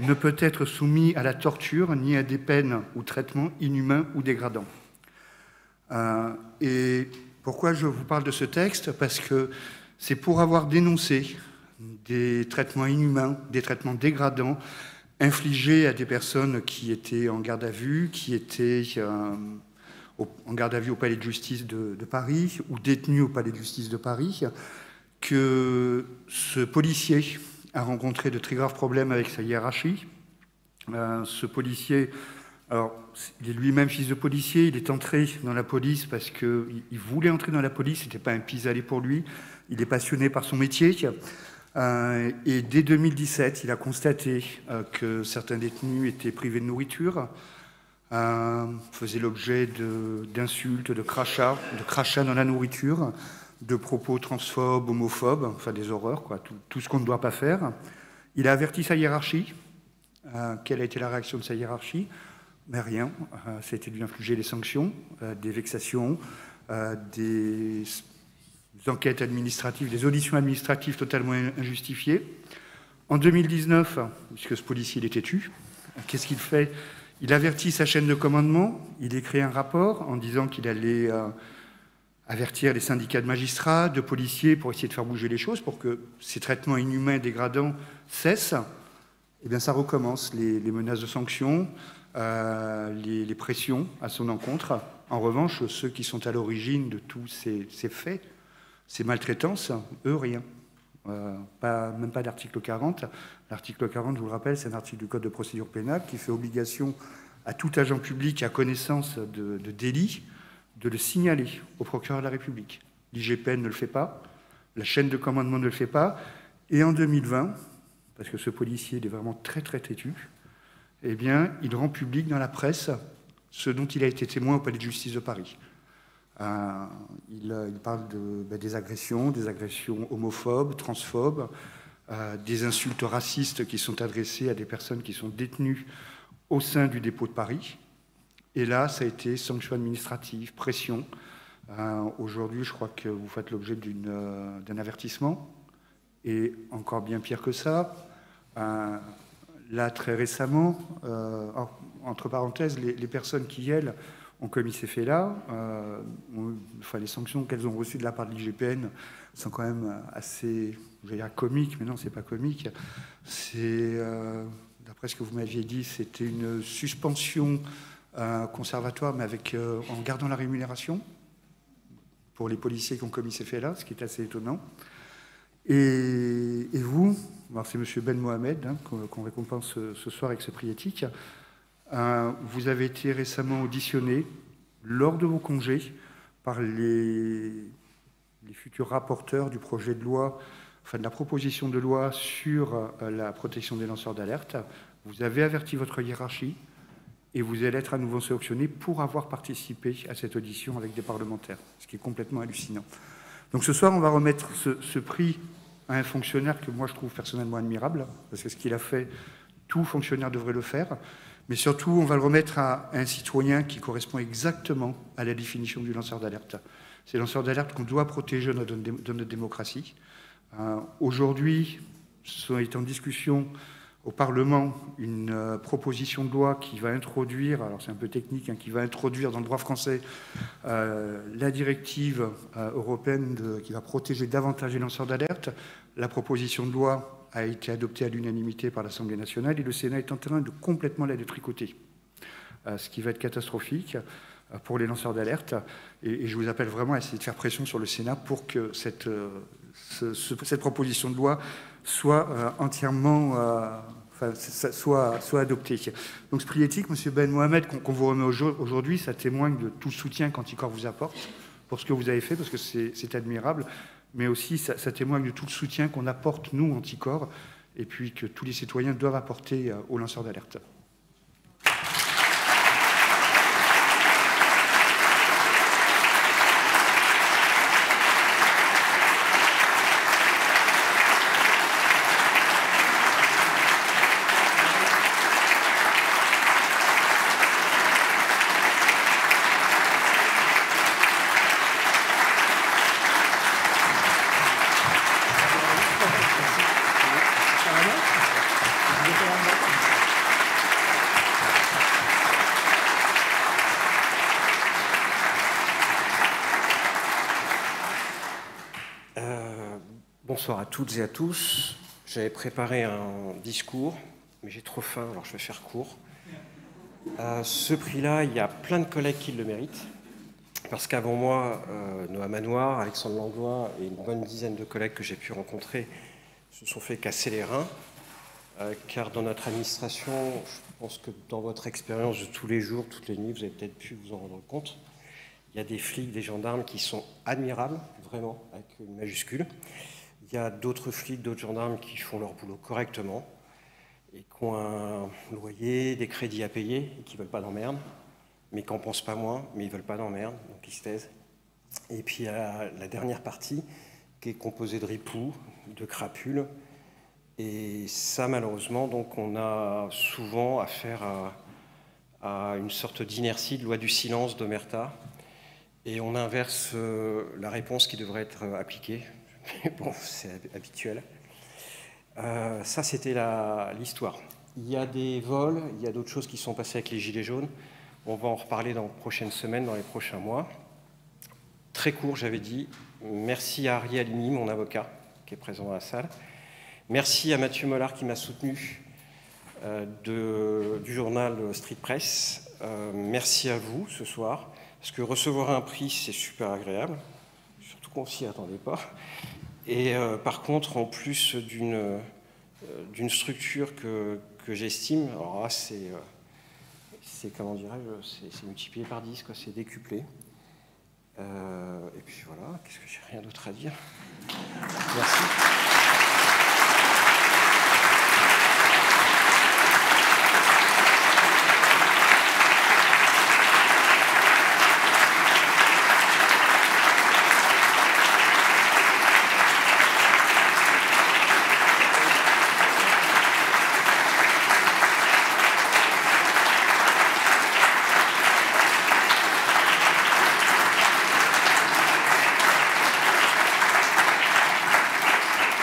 ne peut être soumis à la torture ni à des peines ou traitements inhumains ou dégradants. Et pourquoi je vous parle de ce texte ? Parce que c'est pour avoir dénoncé des traitements inhumains, des traitements dégradants infligés à des personnes qui étaient en garde à vue, qui étaient en garde à vue au palais de justice de Paris ou détenues au palais de justice de Paris, que ce policier a rencontré de très graves problèmes avec sa hiérarchie. Ce policier, alors, il est lui-même fils de policier, il est entré dans la police parce qu'il voulait entrer dans la police, ce n'était pas un pis-aller pour lui, il est passionné par son métier. Et dès 2017, il a constaté que certains détenus étaient privés de nourriture, faisaient l'objet d'insultes, de crachats dans la nourriture, de propos transphobes, homophobes, enfin des horreurs, quoi, tout ce qu'on ne doit pas faire. Il a averti sa hiérarchie. Quelle a été la réaction de sa hiérarchie? Mais rien. C'était de lui infliger des sanctions, des vexations, des enquêtes administratives, des auditions administratives totalement injustifiées. En 2019, puisque ce policier il est têtu, qu'est-ce qu'il fait? Il avertit sa chaîne de commandement, il écrit un rapport en disant qu'il allait avertir les syndicats de magistrats, de policiers, pour essayer de faire bouger les choses, pour que ces traitements inhumains et dégradants cessent. Eh bien, ça recommence, les menaces de sanctions, les pressions à son encontre. En revanche, ceux qui sont à l'origine de tous ces faits, ces maltraitances, eux, rien. Même pas d'article 40. L'article 40, je vous le rappelle, c'est un article du Code de procédure pénale qui fait obligation à tout agent public à connaissance de délit de le signaler au procureur de la République. L'IGPN ne le fait pas, la chaîne de commandement ne le fait pas, et en 2020, parce que ce policier est vraiment très très têtu, eh bien, il rend public dans la presse ce dont il a été témoin au palais de justice de Paris. Il parle des agressions homophobes, transphobes, des insultes racistes qui sont adressées à des personnes qui sont détenues au sein du dépôt de Paris. Et là, ça a été sanction administrative, pression. Aujourd'hui, je crois que vous faites l'objet d'un avertissement. Et encore bien pire que ça, là, très récemment, entre parenthèses, les personnes qui, elles, ont commis ces faits-là, les sanctions qu'elles ont reçues de la part de l'IGPN sont quand même assez, je vais dire comiques, mais non, c'est pas comique. C'est, d'après ce que vous m'aviez dit, c'était une suspension conservatoire, mais en gardant la rémunération pour les policiers qui ont commis ces faits-là, ce qui est assez étonnant. Et vous, c'est M. Ben Mohamed qu'on récompense ce soir avec ce prix éthique. Vous avez été récemment auditionné lors de vos congés par les futurs rapporteurs du projet de loi, enfin de la proposition de loi sur la protection des lanceurs d'alerte. Vous avez averti votre hiérarchie et vous allez être à nouveau sélectionné pour avoir participé à cette audition avec des parlementaires, ce qui est complètement hallucinant. Donc ce soir, on va remettre ce prix à un fonctionnaire que moi je trouve personnellement admirable, parce que ce qu'il a fait, tout fonctionnaire devrait le faire, mais surtout on va le remettre à un citoyen qui correspond exactement à la définition du lanceur d'alerte. C'est le lanceur d'alerte qu'on doit protéger dans notre démocratie. Aujourd'hui, est en discussion au Parlement une proposition de loi qui va introduire, alors c'est un peu technique, hein, qui va introduire dans le droit français la directive européenne qui va protéger davantage les lanceurs d'alerte. La proposition de loi a été adoptée à l'unanimité par l'Assemblée nationale et le Sénat est en train de complètement la détricoter, ce qui va être catastrophique pour les lanceurs d'alerte. Et je vous appelle vraiment à essayer de faire pression sur le Sénat pour que cette proposition de loi soit entièrement soit adoptée. Donc ce prix éthique, M. Ben Mohamed, qu'on vous remet aujourd'hui, ça témoigne de tout le soutien qu'Anticor vous apporte pour ce que vous avez fait, parce que c'est admirable, mais aussi ça témoigne de tout le soutien qu'on apporte, nous, Anticor, et puis que tous les citoyens doivent apporter aux lanceurs d'alerte. Bonsoir à toutes et à tous. J'avais préparé un discours, mais j'ai trop faim, alors je vais faire court. Ce prix-là, il y a plein de collègues qui le méritent, parce qu'avant moi, Noah Manoir, Alexandre Langlois et une bonne dizaine de collègues que j'ai pu rencontrer se sont fait casser les reins, car dans notre administration, je pense que dans votre expérience de tous les jours, toutes les nuits, vous avez peut-être pu vous en rendre compte, il y a des flics, des gendarmes qui sont admirables, vraiment, avec une majuscule. Il y a d'autres flics, d'autres gendarmes qui font leur boulot correctement et qui ont un loyer, des crédits à payer et qui ne veulent pas d'emmerde, mais qui n'en pensent pas moins, mais ils ne veulent pas d'emmerde, donc ils se taisent. Et puis il y a la dernière partie qui est composée de ripoux, de crapules. Et ça, malheureusement, donc on a souvent affaire à une sorte d'inertie de loi du silence d'Omerta. Et on inverse la réponse qui devrait être appliquée. Mais bon, c'est habituel. Ça, c'était l'histoire. Il y a des vols, il y a d'autres choses qui sont passées avec les Gilets jaunes. On va en reparler dans les prochaines semaines, dans les prochains mois. Très court, j'avais dit. Merci à Ariel Halimi, mon avocat, qui est présent dans la salle. Merci à Mathieu Mollard qui m'a soutenu du journal Street Press. Merci à vous ce soir, parce que recevoir un prix, c'est super agréable. Surtout qu'on s'y attendait pas. Et par contre, en plus d'une structure que j'estime, alors là, c'est comment dirais-je, c'est multiplié par 10, quoi, c'est décuplé. Et puis voilà, qu'est-ce que j'ai rien d'autre à dire. Merci.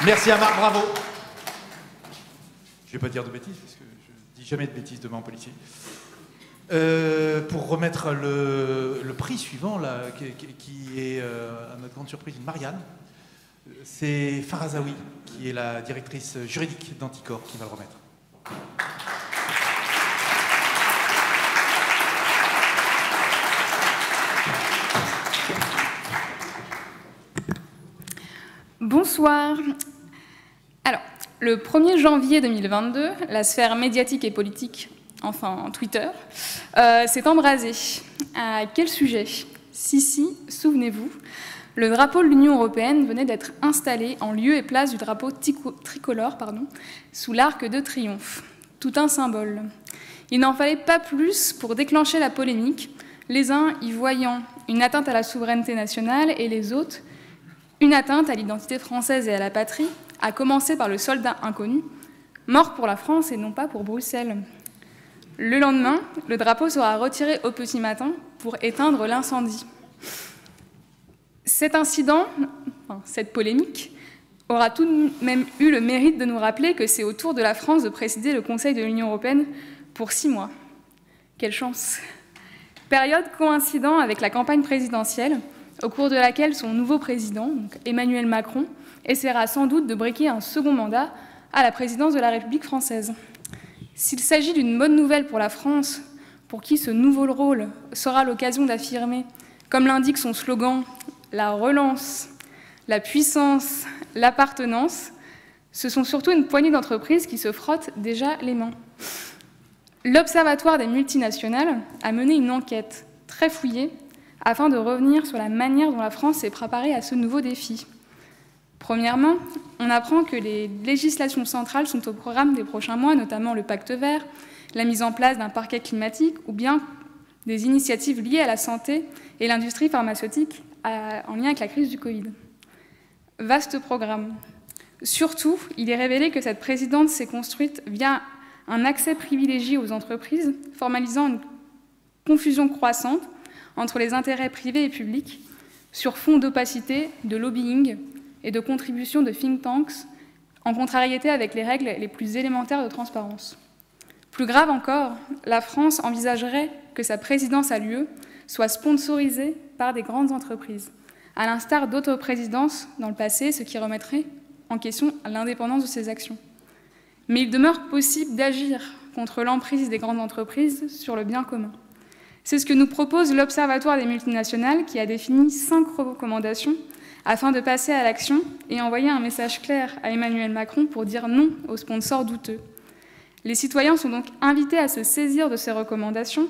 Merci à Marc, bravo. Je ne vais pas dire de bêtises, parce que je ne dis jamais de bêtises devant un policier. Pour remettre le prix suivant, là, qui est, à notre grande surprise, une Marianne, c'est Farazaoui, qui est la directrice juridique d'Anticor, qui va le remettre. Bonsoir. Alors, le 1er janvier 2022, la sphère médiatique et politique, enfin Twitter, s'est embrasée. À quel sujet? Si, souvenez-vous, le drapeau de l'Union européenne venait d'être installé en lieu et place du drapeau tricolore sous l'Arc de Triomphe. Tout un symbole. Il n'en fallait pas plus pour déclencher la polémique, les uns y voyant une atteinte à la souveraineté nationale et les autres une atteinte à l'identité française et à la patrie, à commencer par le soldat inconnu, mort pour la France et non pas pour Bruxelles. Le lendemain, le drapeau sera retiré au petit matin pour éteindre l'incendie. Cet incident, cette polémique, aura tout de même eu le mérite de nous rappeler que c'est au tour de la France de présider le Conseil de l'Union européenne pour 6 mois. Quelle chance! Période coïncidant avec la campagne présidentielle, au cours de laquelle son nouveau président, donc Emmanuel Macron, essaiera sans doute de briquer un second mandat à la présidence de la République française. S'il s'agit d'une bonne nouvelle pour la France, pour qui ce nouveau rôle sera l'occasion d'affirmer, comme l'indique son slogan, la relance, la puissance, l'appartenance, ce sont surtout une poignée d'entreprises qui se frottent déjà les mains. L'Observatoire des multinationales a mené une enquête très fouillée afin de revenir sur la manière dont la France s'est préparée à ce nouveau défi. Premièrement, on apprend que les législations centrales sont au programme des prochains mois, notamment le pacte vert, la mise en place d'un parquet climatique ou bien des initiatives liées à la santé et l'industrie pharmaceutique en lien avec la crise du Covid. Vaste programme. Surtout, il est révélé que cette présidente s'est construite via un accès privilégié aux entreprises, formalisant une confusion croissante entre les intérêts privés et publics sur fond d'opacité, de lobbying et de contribution de think tanks, en contrariété avec les règles les plus élémentaires de transparence. Plus grave encore, la France envisagerait que sa présidence à l'UE soit sponsorisée par des grandes entreprises, à l'instar d'autres présidences dans le passé, ce qui remettrait en question l'indépendance de ses actions. Mais il demeure possible d'agir contre l'emprise des grandes entreprises sur le bien commun. C'est ce que nous propose l'Observatoire des multinationales qui a défini 5 recommandations afin de passer à l'action et envoyer un message clair à Emmanuel Macron pour dire non aux sponsors douteux. Les citoyens sont donc invités à se saisir de ces recommandations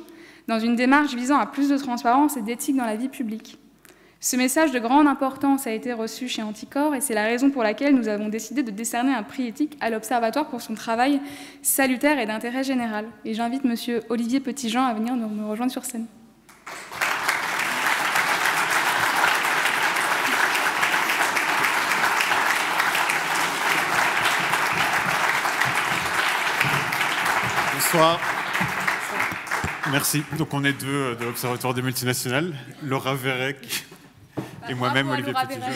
dans une démarche visant à plus de transparence et d'éthique dans la vie publique. Ce message de grande importance a été reçu chez Anticor et c'est la raison pour laquelle nous avons décidé de décerner un prix éthique à l'Observatoire pour son travail salutaire et d'intérêt général. Et j'invite M. Olivier Petitjean à venir me rejoindre sur scène. Bonsoir. Merci. Donc on est deux de l'Observatoire des multinationales, Laura Verrec et moi-même, Olivier Petitjean.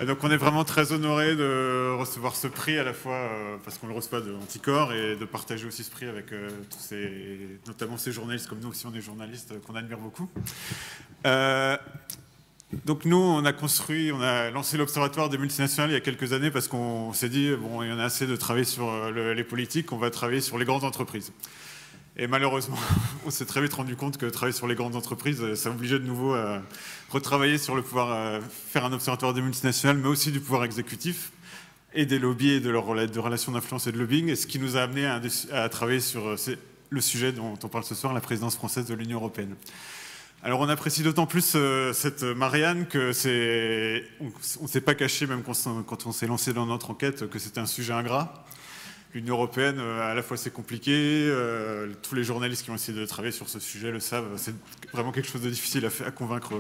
Donc on est vraiment très honorés de recevoir ce prix, à la fois parce qu'on le reçoit de Anticor et de partager aussi ce prix avec notamment ces journalistes, comme nous aussi on est journalistes, qu'on admire beaucoup. Donc nous, on a lancé l'Observatoire des multinationales il y a quelques années parce qu'on s'est dit, bon, il y en a assez de travailler sur les politiques, on va travailler sur les grandes entreprises. Et malheureusement, on s'est très vite rendu compte que travailler sur les grandes entreprises, ça obligeait de nouveau à retravailler sur le pouvoir, faire un observatoire des multinationales, mais aussi du pouvoir exécutif et des lobbies et de relations d'influence et de lobbying, et ce qui nous a amené à travailler sur le sujet dont on parle ce soir, la présidence française de l'Union européenne. Alors on apprécie d'autant plus cette Marianne que on ne s'est pas caché, même quand on s'est lancé dans notre enquête, que c'était un sujet ingrat. L'Union européenne, à la fois c'est compliqué, tous les journalistes qui ont essayé de travailler sur ce sujet le savent, c'est vraiment quelque chose de difficile à convaincre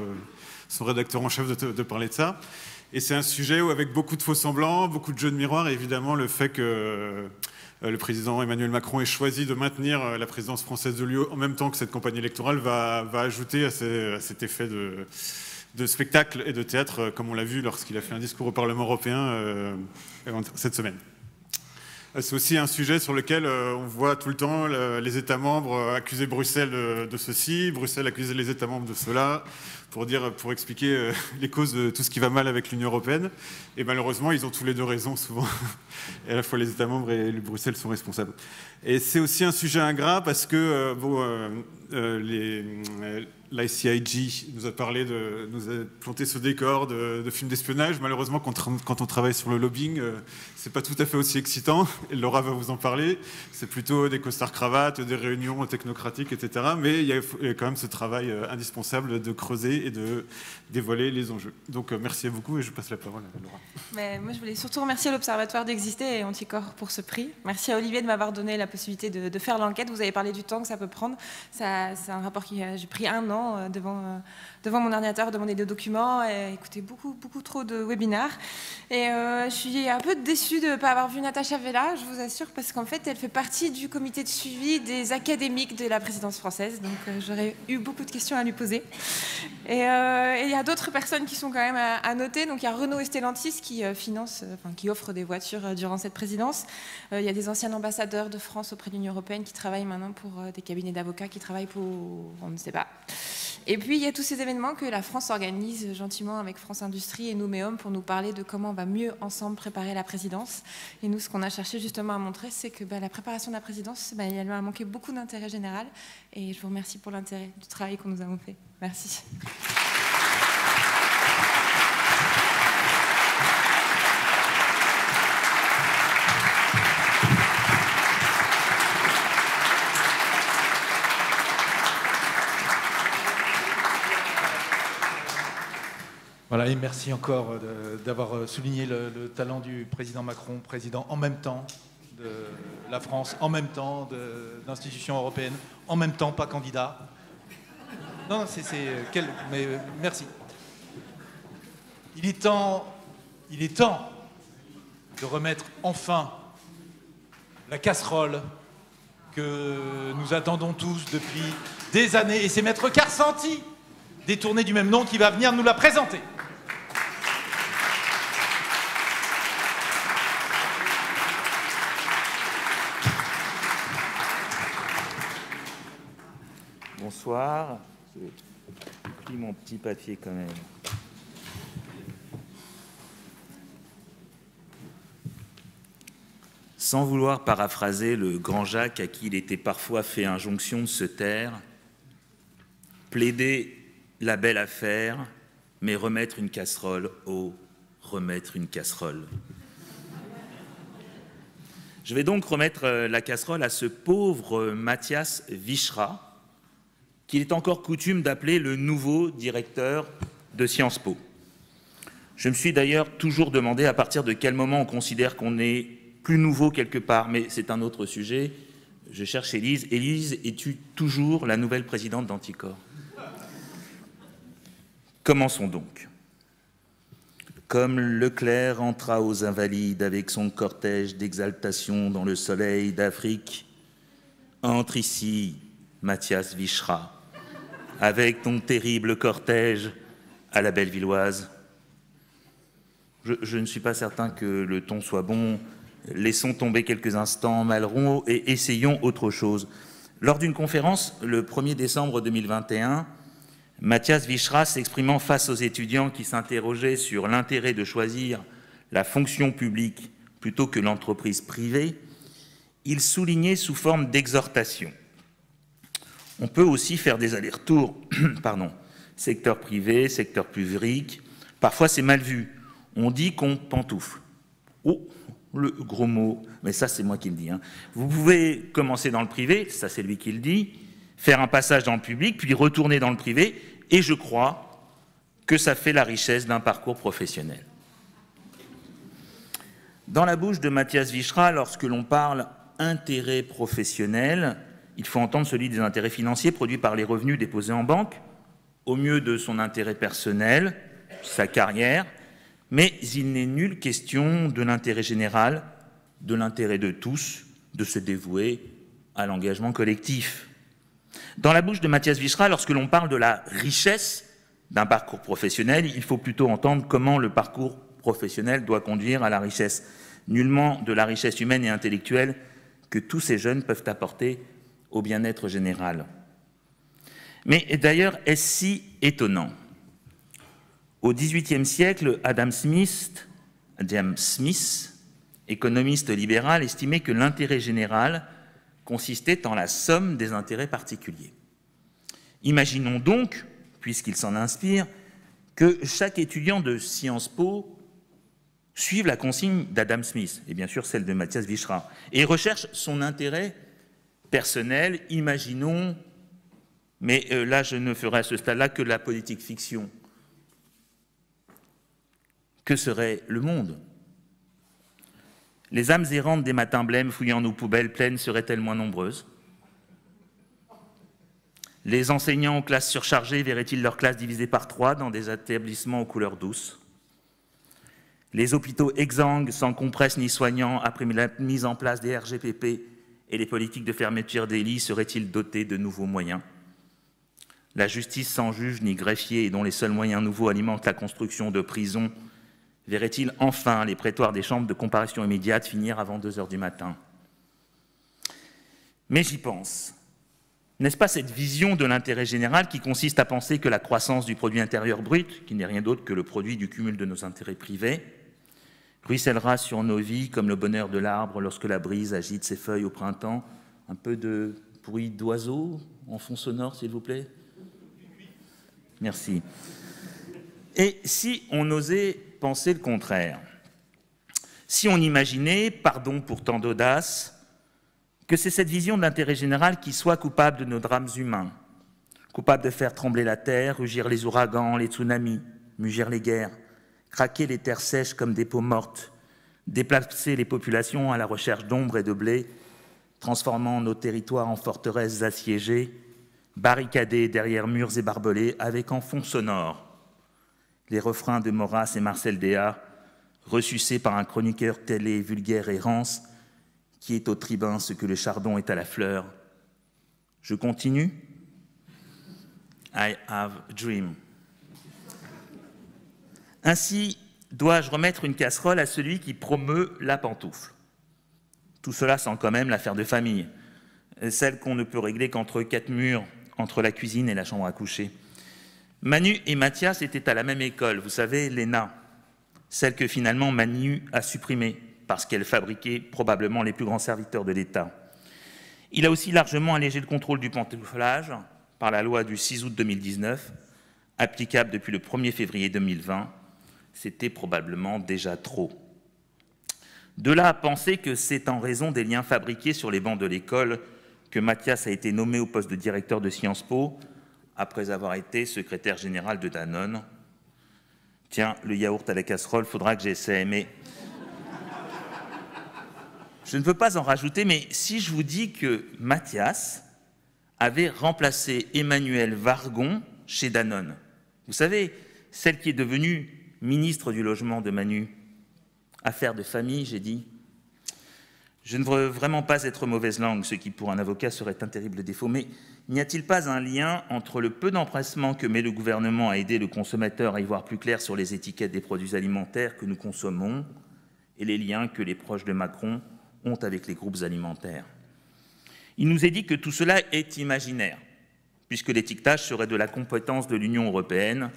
son rédacteur en chef de parler de ça. Et c'est un sujet où, avec beaucoup de faux semblants, beaucoup de jeux de miroir, et évidemment le fait que le président Emmanuel Macron ait choisi de maintenir la présidence française de l'UE en même temps que cette campagne électorale va ajouter à cet effet de spectacle et de théâtre, comme on l'a vu lorsqu'il a fait un discours au Parlement européen cette semaine. C'est aussi un sujet sur lequel on voit tout le temps les États membres accuser Bruxelles de ceci, Bruxelles accuser les États membres de cela, pour expliquer les causes de tout ce qui va mal avec l'Union européenne. Et malheureusement, ils ont tous les deux raison souvent. Et à la fois les États membres et Bruxelles sont responsables. Et c'est aussi un sujet ingrat parce que l'ICIG nous a planté ce décor de films d'espionnage. Malheureusement, quand on travaille sur le lobbying, c'est pas tout à fait aussi excitant. Et Laura va vous en parler. C'est plutôt des costards cravates, des réunions technocratiques, etc. Mais il y a quand même ce travail indispensable de creuser et de dévoiler les enjeux. Donc merci beaucoup et je passe la parole à Laura. Mais moi, je voulais surtout remercier l'Observatoire d'exister et Anticorps pour ce prix. Merci à Olivier de m'avoir donné la possibilité de faire l'enquête. Vous avez parlé du temps que ça peut prendre. C'est un rapport qui j'ai pris 1 an devant mon ordinateur, demander des documents, et écouter beaucoup trop de webinaires. Et je suis un peu déçue de ne pas avoir vu Natacha Vella, je vous assure, parce qu'en fait, elle fait partie du comité de suivi des académiques de la présidence française. Donc j'aurais eu beaucoup de questions à lui poser. Et il y a d'autres personnes qui sont quand même à noter. Donc il y a Renault et Stellantis qui qui offrent des voitures durant cette présidence. Il y a des anciens ambassadeurs de France auprès de l'Union européenne qui travaillent maintenant pour des cabinets d'avocats, qui travaillent pour... on ne sait pas. Et puis il y a tous ces événements que la France organise gentiment avec France Industrie et Nouméum pour nous parler de comment on va mieux ensemble préparer la présidence. Et nous, ce qu'on a cherché justement à montrer, c'est que la préparation de la présidence, elle a manqué beaucoup d'intérêt général. Et je vous remercie pour l'intérêt du travail que nous avons fait. Merci. Voilà, et merci encore d'avoir souligné le talent du président Macron, président en même temps de la France, en même temps d'institutions européennes, en même temps pas candidat. Non, mais merci. Il est temps de remettre enfin la casserole que nous attendons tous depuis des années, et c'est Maître Karsanti, détourné du même nom, qui va venir nous la présenter. Bonsoir. J'ai pris mon petit papier quand même. Sans vouloir paraphraser le grand Jacques à qui il était parfois fait injonction de se taire, plaider la belle affaire, mais remettre une casserole, oh, remettre une casserole. Je vais donc remettre la casserole à ce pauvre Mathias Vichra, qu'il est encore coutume d'appeler le nouveau directeur de Sciences Po. Je me suis d'ailleurs toujours demandé à partir de quel moment on considère qu'on est plus nouveau quelque part, mais c'est un autre sujet. Je cherche Élise. Élise, es-tu toujours la nouvelle présidente d'Anticorps? Commençons donc. Comme Leclerc entra aux Invalides avec son cortège d'exaltation dans le soleil d'Afrique, entre ici, Mathias Vichra, avec ton terrible cortège à la Bellevilloise. Je ne suis pas certain que le ton soit bon. Laissons tomber quelques instants Malraux et essayons autre chose. Lors d'une conférence, le 1er décembre 2021, Mathias Vichra, s'exprimant face aux étudiants qui s'interrogeaient sur l'intérêt de choisir la fonction publique plutôt que l'entreprise privée, il soulignait sous forme d'exhortation. On peut aussi faire des allers-retours, secteur privé, secteur public. Parfois, c'est mal vu. On dit qu'on pantoufle. Oh, le gros mot, mais ça, c'est moi qui le dis. Hein. Vous pouvez commencer dans le privé, ça, c'est lui qui le dit, faire un passage dans le public, puis retourner dans le privé, et je crois que ça fait la richesse d'un parcours professionnel. Dans la bouche de Mathias Vichra, lorsque l'on parle intérêt professionnel, il faut entendre celui des intérêts financiers produits par les revenus déposés en banque, au mieux de son intérêt personnel, sa carrière, mais il n'est nulle question de l'intérêt général, de l'intérêt de tous, de se dévouer à l'engagement collectif. Dans la bouche de Mathias Vichra, lorsque l'on parle de la richesse d'un parcours professionnel, il faut plutôt entendre comment le parcours professionnel doit conduire à la richesse, nullement de la richesse humaine et intellectuelle que tous ces jeunes peuvent apporter au bien-être général. Mais d'ailleurs, est-ce si étonnant? Au XVIIIe siècle, Adam Smith, économiste libéral, estimait que l'intérêt général consistait en la somme des intérêts particuliers. Imaginons donc, puisqu'il s'en inspire, que chaque étudiant de Sciences Po suive la consigne d'Adam Smith, et bien sûr celle de Matthias Vichra, et recherche son intérêt personnel, imaginons, mais là je ne ferai à ce stade-là que la politique fiction. Que serait le monde? Les âmes errantes des matins blêmes fouillant nos poubelles pleines seraient-elles moins nombreuses? Les enseignants aux classes surchargées verraient-ils leurs classes divisées par 3 dans des établissements aux couleurs douces? Les hôpitaux exsangues, sans compresse ni soignants, après la mise en place des RGPP et les politiques de fermeture des lits, seraient-ils dotés de nouveaux moyens? La justice sans juge ni greffier et dont les seuls moyens nouveaux alimentent la construction de prisons, verrait-il enfin les prétoires des chambres de comparution immédiate finir avant 2 heures du matin? Mais j'y pense. N'est-ce pas cette vision de l'intérêt général qui consiste à penser que la croissance du produit intérieur brut, qui n'est rien d'autre que le produit du cumul de nos intérêts privés, ruissellera sur nos vies comme le bonheur de l'arbre lorsque la brise agite ses feuilles au printemps? Un peu de bruit d'oiseaux en fond sonore, s'il vous plaît. Merci. Et si on osait penser le contraire? Si on imaginait, pardon pour tant d'audace, que c'est cette vision de l'intérêt général qui soit coupable de nos drames humains, coupable de faire trembler la terre, rugir les ouragans, les tsunamis, mugir les guerres, craquer les terres sèches comme des peaux mortes, déplacer les populations à la recherche d'ombre et de blé, transformant nos territoires en forteresses assiégées, barricadées derrière murs et barbelés, avec en fond sonore les refrains de Maurras et Marcel Déat, ressucés par un chroniqueur télé vulgaire et rance, qui est au tribun ce que le chardon est à la fleur. Je continue. I have a dream. Ainsi, dois-je remettre une casserole à celui qui promeut la pantoufle? Tout cela sent quand même l'affaire de famille, celle qu'on ne peut régler qu'entre 4 murs, entre la cuisine et la chambre à coucher. Manu et Mathias étaient à la même école, vous savez, l'ENA, celle que finalement Manu a supprimée, parce qu'elle fabriquait probablement les plus grands serviteurs de l'État. Il a aussi largement allégé le contrôle du pantouflage par la loi du 6 août 2019, applicable depuis le 1er février 2020. C'était probablement déjà trop. De là à penser que c'est en raison des liens fabriqués sur les bancs de l'école que Mathias a été nommé au poste de directeur de Sciences Po, après avoir été secrétaire général de Danone. Tiens, le yaourt à la casserole, faudra que j'essaie, mais... Je ne veux pas en rajouter, mais si je vous dis que Mathias avait remplacé Emmanuelle Wargon chez Danone, vous savez, celle qui est devenue ministre du logement de Manu, affaire de famille, j'ai dit. Je ne veux vraiment pas être mauvaise langue, ce qui pour un avocat serait un terrible défaut, mais n'y a-t-il pas un lien entre le peu d'empressement que met le gouvernement à aider le consommateur à y voir plus clair sur les étiquettes des produits alimentaires que nous consommons et les liens que les proches de Macron ont avec les groupes alimentaires? Il nous est dit que tout cela est imaginaire, puisque l'étiquetage serait de la compétence de l'Union européenne.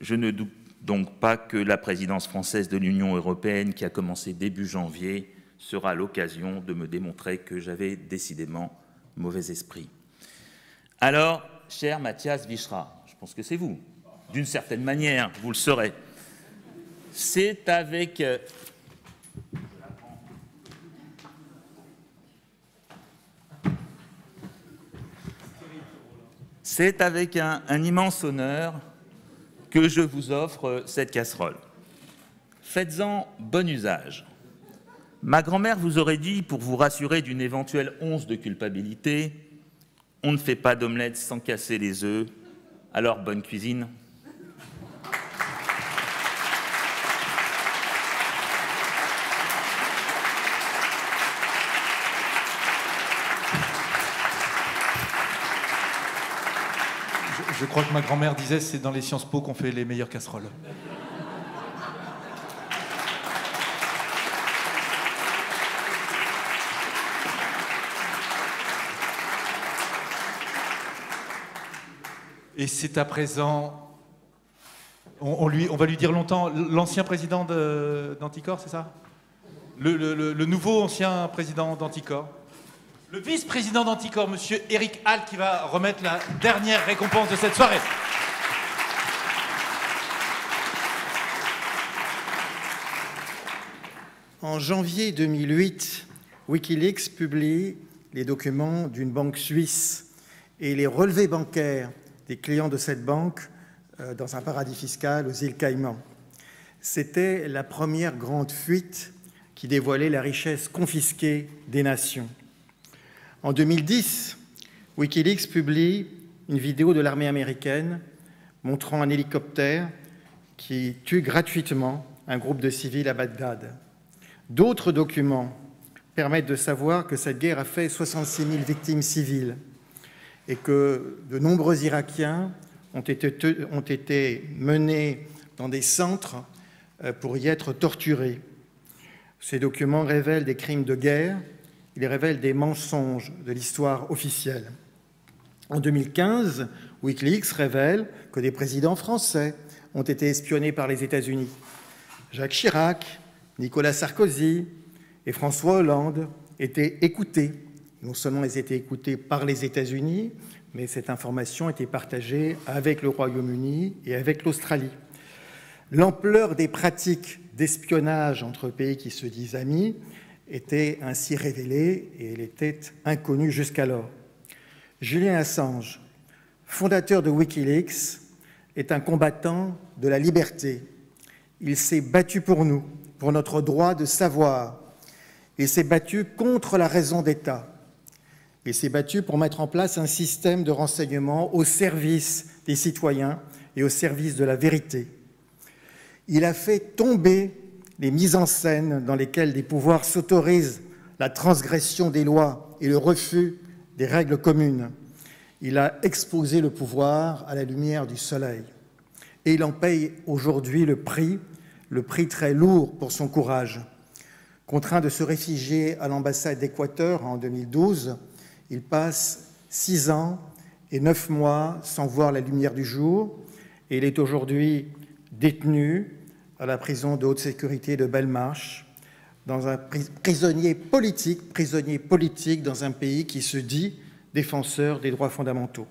Je ne doute donc pas que la présidence française de l'Union européenne, qui a commencé début janvier, sera l'occasion de me démontrer que j'avais décidément mauvais esprit. Alors, cher Matthias Vichra, je pense que c'est vous, d'une certaine manière, vous le saurez. C'est avec... C'est avec un immense honneur que je vous offre cette casserole. Faites-en bon usage. Ma grand-mère vous aurait dit, pour vous rassurer d'une éventuelle once de culpabilité, on ne fait pas d'omelette sans casser les œufs, alors bonne cuisine. Je crois que ma grand-mère disait c'est dans les Sciences Po qu'on fait les meilleures casseroles. Et c'est à présent, on va lui dire longtemps, l'ancien président d'Anticor, c'est ça? Le nouveau ancien président d'Anticor. le vice-président d'Anticor, monsieur Éric Hall, qui va remettre la dernière récompense de cette soirée. En janvier 2008, Wikileaks publie les documents d'une banque suisse et les relevés bancaires des clients de cette banque dans un paradis fiscal aux îles Caïmans. C'était la première grande fuite qui dévoilait la richesse confisquée des nations. En 2010, Wikileaks publie une vidéo de l'armée américaine montrant un hélicoptère qui tue gratuitement un groupe de civils à Bagdad. D'autres documents permettent de savoir que cette guerre a fait 66 000 victimes civiles et que de nombreux Irakiens ont été menés dans des centres pour y être torturés. Ces documents révèlent des crimes de guerre, ils révèlent des mensonges de l'histoire officielle. En 2015, Wikileaks révèle que des présidents français ont été espionnés par les États-Unis. Jacques Chirac, Nicolas Sarkozy et François Hollande étaient écoutés. Non seulement ils étaient écoutés par les États-Unis, mais cette information était partagée avec le Royaume-Uni et avec l'Australie. L'ampleur des pratiques d'espionnage entre pays qui se disent amis était ainsi révélée et elle était inconnue jusqu'alors. Julian Assange, fondateur de Wikileaks, est un combattant de la liberté. Il s'est battu pour nous, pour notre droit de savoir. Il s'est battu contre la raison d'État. Il s'est battu pour mettre en place un système de renseignement au service des citoyens et au service de la vérité. Il a fait tomber les mises en scène dans lesquelles des pouvoirs s'autorisent la transgression des lois et le refus des règles communes. Il a exposé le pouvoir à la lumière du soleil. Et il en paye aujourd'hui le prix très lourd pour son courage. Contraint de se réfugier à l'ambassade d'Équateur en 2012, il passe 6 ans et 9 mois sans voir la lumière du jour et il est aujourd'hui détenu à la prison de haute sécurité de Belmarsh, dans un prisonnier politique dans un pays qui se dit défenseur des droits fondamentaux.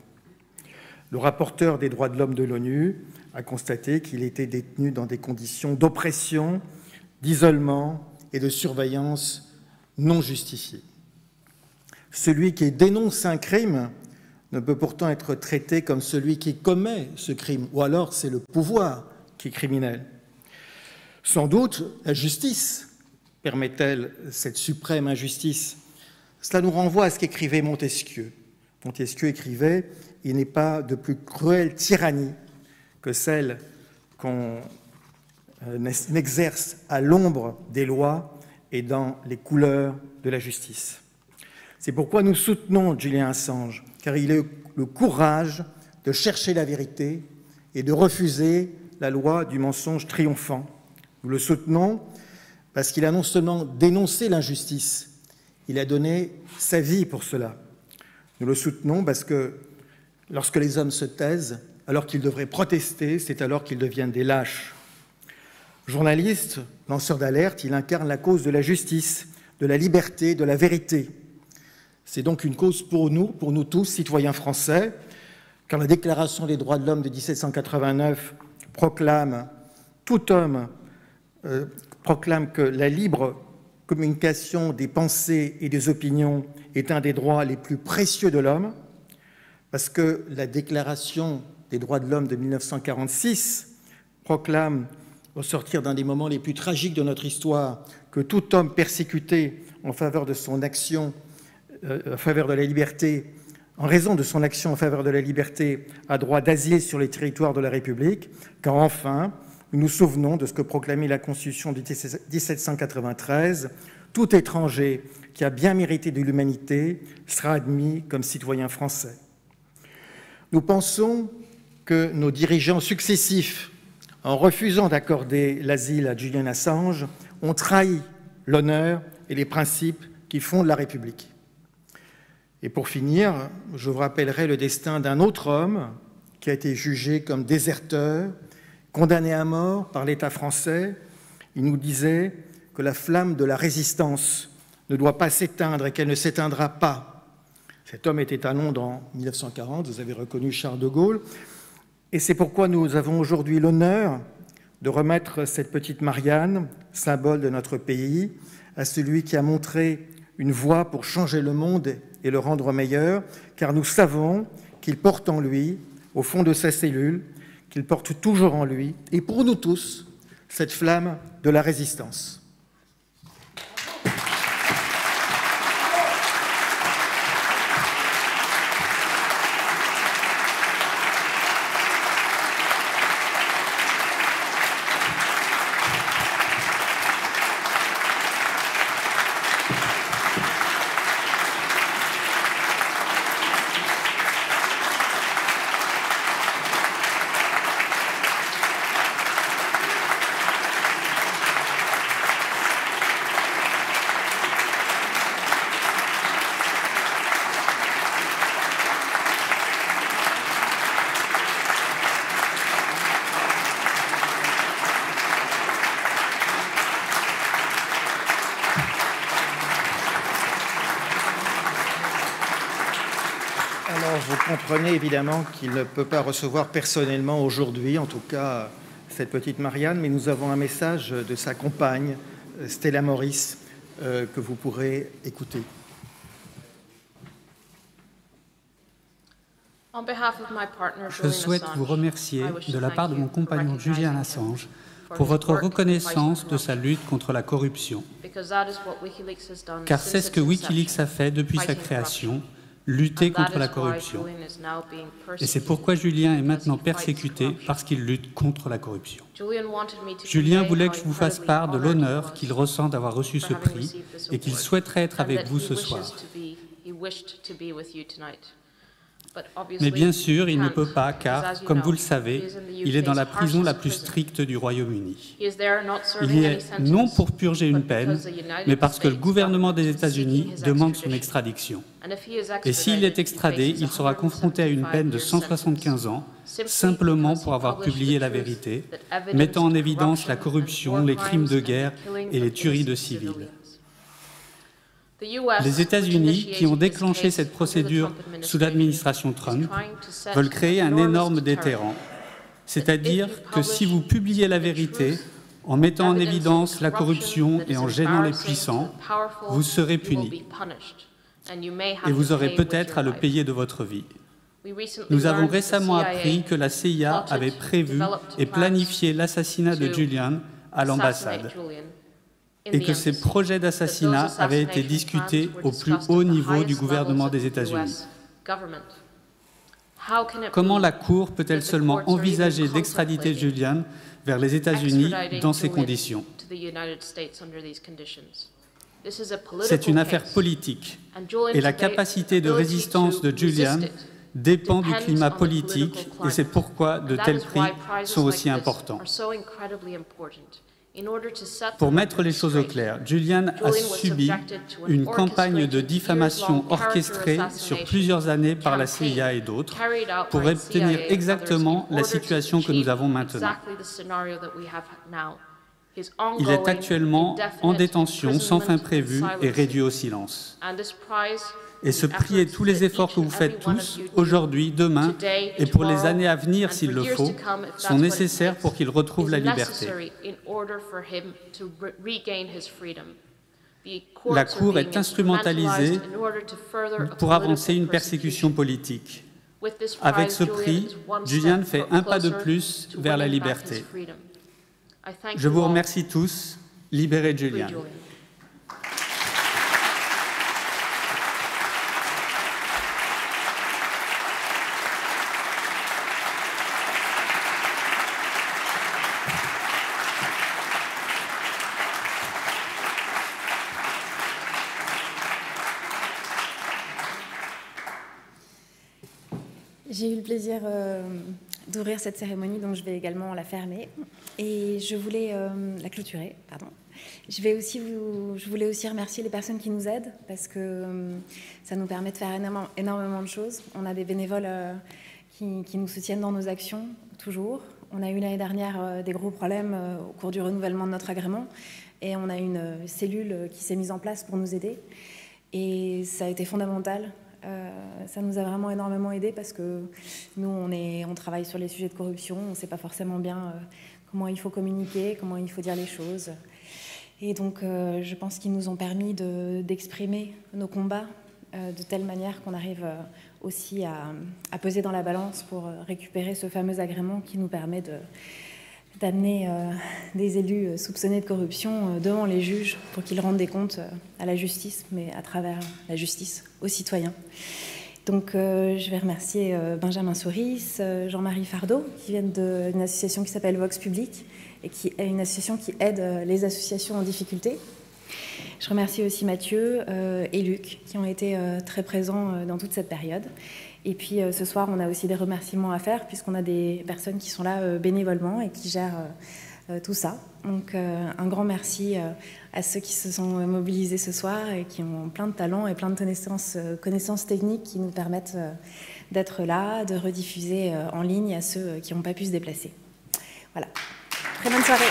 Le rapporteur des droits de l'homme de l'ONU a constaté qu'il était détenu dans des conditions d'oppression, d'isolement et de surveillance non justifiées. Celui qui dénonce un crime ne peut pourtant être traité comme celui qui commet ce crime, ou alors c'est le pouvoir qui est criminel. Sans doute, la justice permet-elle cette suprême injustice? Cela nous renvoie à ce qu'écrivait Montesquieu. Montesquieu écrivait « Il n'est pas de plus cruelle tyrannie que celle qu'on exerce à l'ombre des lois et dans les couleurs de la justice ». C'est pourquoi nous soutenons Julian Assange, car il a le courage de chercher la vérité et de refuser la loi du mensonge triomphant. Nous le soutenons parce qu'il a non seulement dénoncé l'injustice, il a donné sa vie pour cela. Nous le soutenons parce que lorsque les hommes se taisent, alors qu'ils devraient protester, c'est alors qu'ils deviennent des lâches. Journaliste, lanceur d'alerte, il incarne la cause de la justice, de la liberté, de la vérité. C'est donc une cause pour nous tous, citoyens français, car la Déclaration des droits de l'homme de 1789 proclame que la libre communication des pensées et des opinions est un des droits les plus précieux de l'homme, parce que la Déclaration des droits de l'homme de 1946 proclame, au sortir d'un des moments les plus tragiques de notre histoire, que tout homme persécuté en faveur de son action en faveur de la liberté, en raison de son action en faveur de la liberté, a droit d'asile sur les territoires de la République, car enfin, nous nous souvenons de ce que proclamait la Constitution de 1793, tout étranger qui a bien mérité de l'humanité sera admis comme citoyen français. Nous pensons que nos dirigeants successifs, en refusant d'accorder l'asile à Julian Assange, ont trahi l'honneur et les principes qui fondent la République. Et pour finir, je vous rappellerai le destin d'un autre homme qui a été jugé comme déserteur, condamné à mort par l'État français. Il nous disait que la flamme de la résistance ne doit pas s'éteindre et qu'elle ne s'éteindra pas. Cet homme était à Londres en 1940, vous avez reconnu Charles de Gaulle, et c'est pourquoi nous avons aujourd'hui l'honneur de remettre cette petite Marianne, symbole de notre pays, à celui qui a montré une voie pour changer le monde et le rendre meilleur, car nous savons qu'il porte en lui, au fond de sa cellule, qu'il porte toujours en lui, et pour nous tous, cette flamme de la résistance. Vous comprenez évidemment qu'il ne peut pas recevoir personnellement aujourd'hui, en tout cas cette petite Marianne, mais nous avons un message de sa compagne, Stella Morris, que vous pourrez écouter. Je souhaite vous remercier de la part de mon compagnon Julian Assange pour votre reconnaissance de sa lutte contre la corruption, car c'est ce que Wikileaks a fait depuis sa création, lutter contre la corruption. Et c'est pourquoi Julien est maintenant persécuté, parce qu'il lutte contre la corruption. Julien voulait que je vous fasse part de l'honneur qu'il ressent d'avoir reçu ce prix et qu'il souhaiterait être avec vous ce soir. Mais bien sûr, il ne peut pas, car, comme vous le savez, il est dans la prison la plus stricte du Royaume-Uni. Il y est non pour purger une peine, mais parce que le gouvernement des États-Unis demande son extradition. Et s'il est extradé, il sera confronté à une peine de 175 ans, simplement pour avoir publié la vérité, mettant en évidence la corruption, les crimes de guerre et les tueries de civils. Les États-Unis, qui ont déclenché cette procédure sous l'administration Trump, veulent créer un énorme déterrent. C'est-à-dire que si vous publiez la vérité, en mettant en évidence la corruption et en gênant les puissants, vous serez punis. Et vous aurez peut-être à le payer de votre vie. Nous avons récemment appris que la CIA avait prévu et planifié l'assassinat de Julian à l'ambassade, et que ces projets d'assassinat avaient été discutés au plus haut niveau du gouvernement des États-Unis. Comment la Cour peut-elle seulement envisager d'extraditer Julian vers les États-Unis dans ces conditions? C'est une affaire politique, et la capacité de résistance de Julian dépend du climat politique, et c'est pourquoi de tels prix sont aussi importants. Pour mettre les choses au clair, Julian a subi une campagne de diffamation orchestrée sur plusieurs années par la CIA et d'autres pour obtenir exactement la situation que nous avons maintenant. Il est actuellement en détention sans fin prévue et réduit au silence. Et ce prix et tous les efforts que vous faites tous, aujourd'hui, demain, et pour les années à venir s'il le faut, sont nécessaires pour qu'il retrouve la liberté. La Cour est instrumentalisée pour avancer une persécution politique. Avec ce prix, Julian fait un pas de plus vers la liberté. Je vous remercie tous. Libérez Julian. J'ai eu le plaisir d'ouvrir cette cérémonie, donc je vais également la fermer. Et je voulais la clôturer, pardon. Je voulais aussi remercier les personnes qui nous aident, parce que ça nous permet de faire énormément de choses. On a des bénévoles qui nous soutiennent dans nos actions, toujours. On a eu l'année dernière des gros problèmes au cours du renouvellement de notre agrément et on a une cellule qui s'est mise en place pour nous aider. Et ça a été fondamental. Ça nous a vraiment énormément aidé parce que nous, on travaille sur les sujets de corruption. On ne sait pas forcément bien comment il faut communiquer, comment il faut dire les choses. Et donc, je pense qu'ils nous ont permis d'exprimer nos combats de telle manière qu'on arrive aussi à peser dans la balance pour récupérer ce fameux agrément qui nous permet d'amener des élus soupçonnés de corruption devant les juges pour qu'ils rendent des comptes à la justice, mais à travers la justice aux citoyens. Donc je vais remercier Benjamin Souris, Jean-Marie Fardeau, qui viennent d'une association qui s'appelle Vox Public et qui est une association qui aide les associations en difficulté. Je remercie aussi Mathieu et Luc qui ont été très présents dans toute cette période. Et puis ce soir, on a aussi des remerciements à faire puisqu'on a des personnes qui sont là bénévolement et qui gèrent tout ça. Donc un grand merci à ceux qui se sont mobilisés ce soir et qui ont plein de talents et plein de connaissances techniques qui nous permettent d'être là, de rediffuser en ligne à ceux qui n'ont pas pu se déplacer. Voilà. Très bonne soirée.